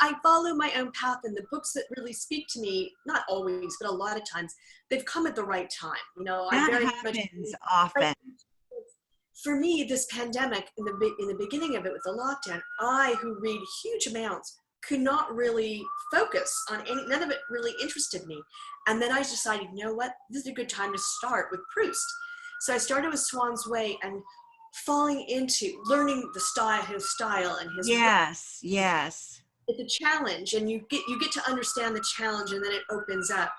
I follow my own path, and the books that really speak to me, not always, but a lot of times, they've come at the right time. That happens often. For me, this pandemic, in the beginning of it with the lockdown, I, who read huge amounts, could not really focus on none of it really interested me. And then I decided, you know what, this is a good time to start with Proust. So I started with Swan's Way and falling into learning his style and his yes. It's a challenge, and you get to understand the challenge, and then it opens up.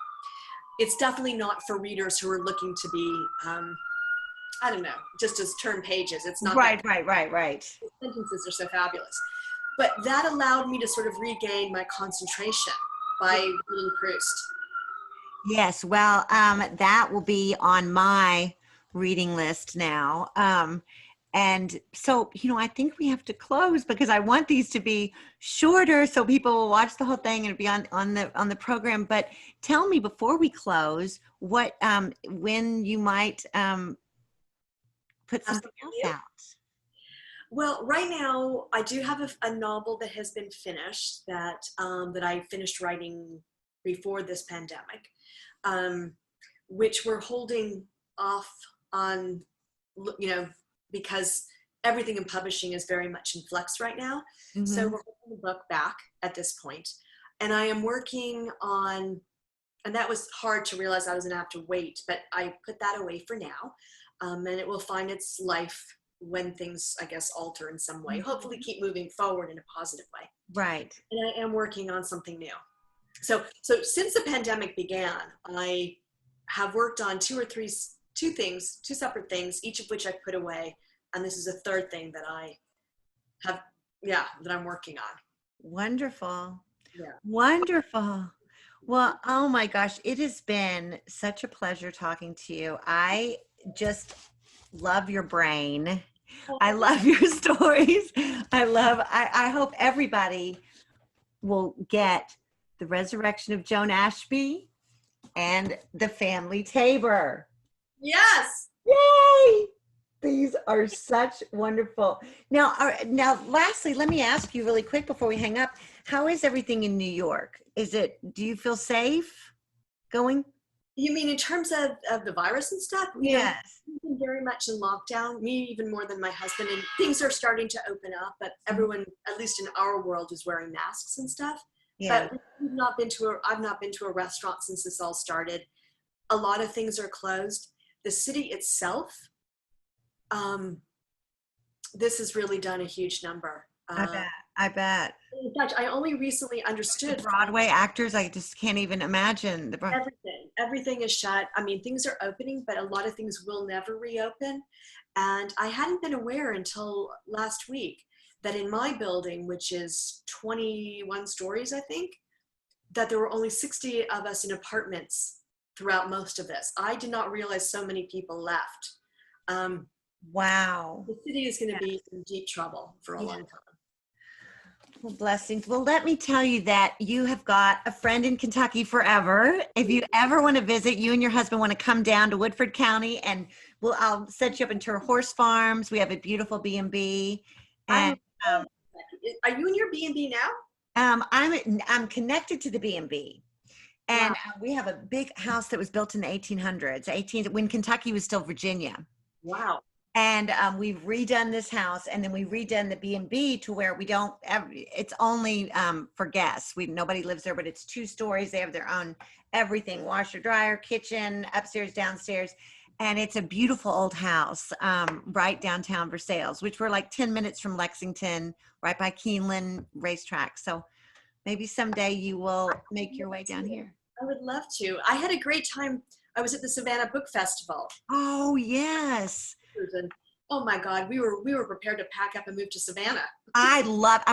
It's definitely not for readers who are looking to be I don't know, just as turn pages. It's not right. The sentences are so fabulous. But that allowed me to sort of regain my concentration by reading Proust. Yes, well, that will be on my reading list now. And so, I think we have to close, because I want these to be shorter so people will watch the whole thing and be on the program. But tell me, before we close, what when you might put something else out. Well, right now I do have a novel that has been finished that I finished writing before this pandemic, which we're holding off on, because everything in publishing is very much in flux right now. Mm-hmm. So we're holding the book back at this point. And I am working on, and that was hard to realize I was going to have to wait, but I put that away for now. And it will find its life when things, I guess, alter in some way. Mm-hmm. Hopefully keep moving forward in a positive way. Right. And I am working on something new. So since the pandemic began, I have worked on two separate things, each of which I put away. And this is a third thing that that I'm working on. Wonderful. Yeah. Wonderful. Well, oh my gosh, it has been such a pleasure talking to you. I just love your brain. I love your stories. I hope everybody will get The Resurrection of Joan Ashby and The Family Tabor. Yes. Yay! These are such wonderful. Now, lastly, let me ask you really quick before we hang up, how is everything in New York? Do you feel safe going? You mean in terms of the virus and stuff? Yes. We've been very much in lockdown, me even more than my husband, and things are starting to open up, but everyone, at least in our world, is wearing masks and stuff. Yeah. But I've not been to a restaurant since this all started. A lot of things are closed. The city itself, this has really done a huge number. I bet. I bet. In fact, I only recently understood Broadway actors, I just can't even imagine the. everything is shut. I mean, things are opening, but a lot of things will never reopen. And I hadn't been aware until last week that in my building, which is 21 stories, I think, that there were only 60 of us in apartments throughout most of this. I did not realize so many people left. Wow. The city is going to be in deep trouble for a long time. Well, blessings. Well, let me tell you that you have got a friend in Kentucky forever. If you ever want to visit, you and your husband want to come down to Woodford County, and I'll set you up into horse farms. We have a beautiful B&B. And are you in your B&B now? I'm connected to the B&B. And Wow. we have a big house that was built in the 1800s, when Kentucky was still Virginia. Wow. And we've redone this house, and then we redone the B&B to where we don't it's only for guests. Nobody lives there, but it's 2 stories. They have their own everything, washer, dryer, kitchen, upstairs, downstairs. And it's a beautiful old house, right downtown Versailles, which we're like 10 minutes from Lexington, right by Keeneland racetrack. So maybe someday you will make your way down here. I would love to. I had a great time. I was at the Savannah Book Festival. Oh, yes. And oh my God, we were prepared to pack up and move to Savannah. I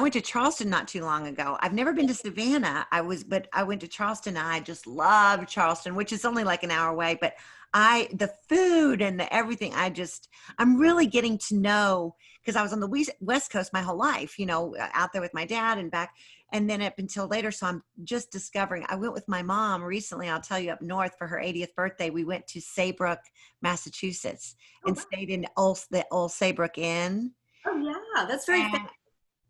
went to Charleston not too long ago. I've never been to Savannah. But I went to Charleston. And I just love Charleston, which is only like an hour away. But the food and the everything, I'm really getting to know, because I was on the West Coast my whole life, out there with my dad and back, and then up until later. So I'm just discovering. I went with my mom recently, I'll tell you, up north for her 80th birthday. We went to Saybrook, Massachusetts, and stayed in the old Saybrook Inn. Oh yeah, that's very famous.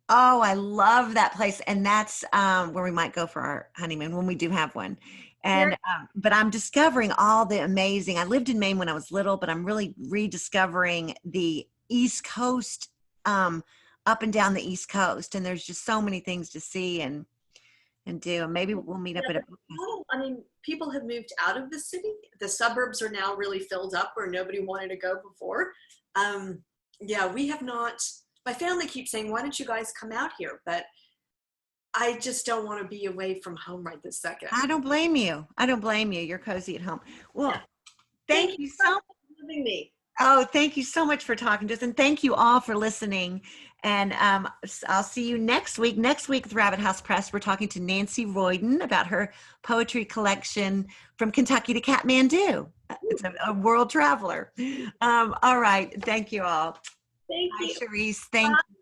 Oh, I love that place. And that's where we might go for our honeymoon when we do have one. And but I'm discovering all the amazing. I lived in Maine when I was little, but I'm really rediscovering the East Coast, up and down the East Coast. And there's just so many things to see and do. And maybe we'll meet up at a. I mean, people have moved out of the city. The suburbs are now really filled up where nobody wanted to go before. Yeah, we have not. My family keeps saying, "Why don't you guys come out here?" But I just don't want to be away from home right this second. I don't blame you. You're cozy at home. Well, thank you so much for having me. Oh, thank you so much for talking to us. And thank you all for listening. And I'll see you next week. Next week with Rabbit House Press, we're talking to Nancy Royden about her poetry collection From Kentucky to Kathmandu. It's a world traveler. All right. Thank you all. Thank you. Hi, Cherise. Thank you.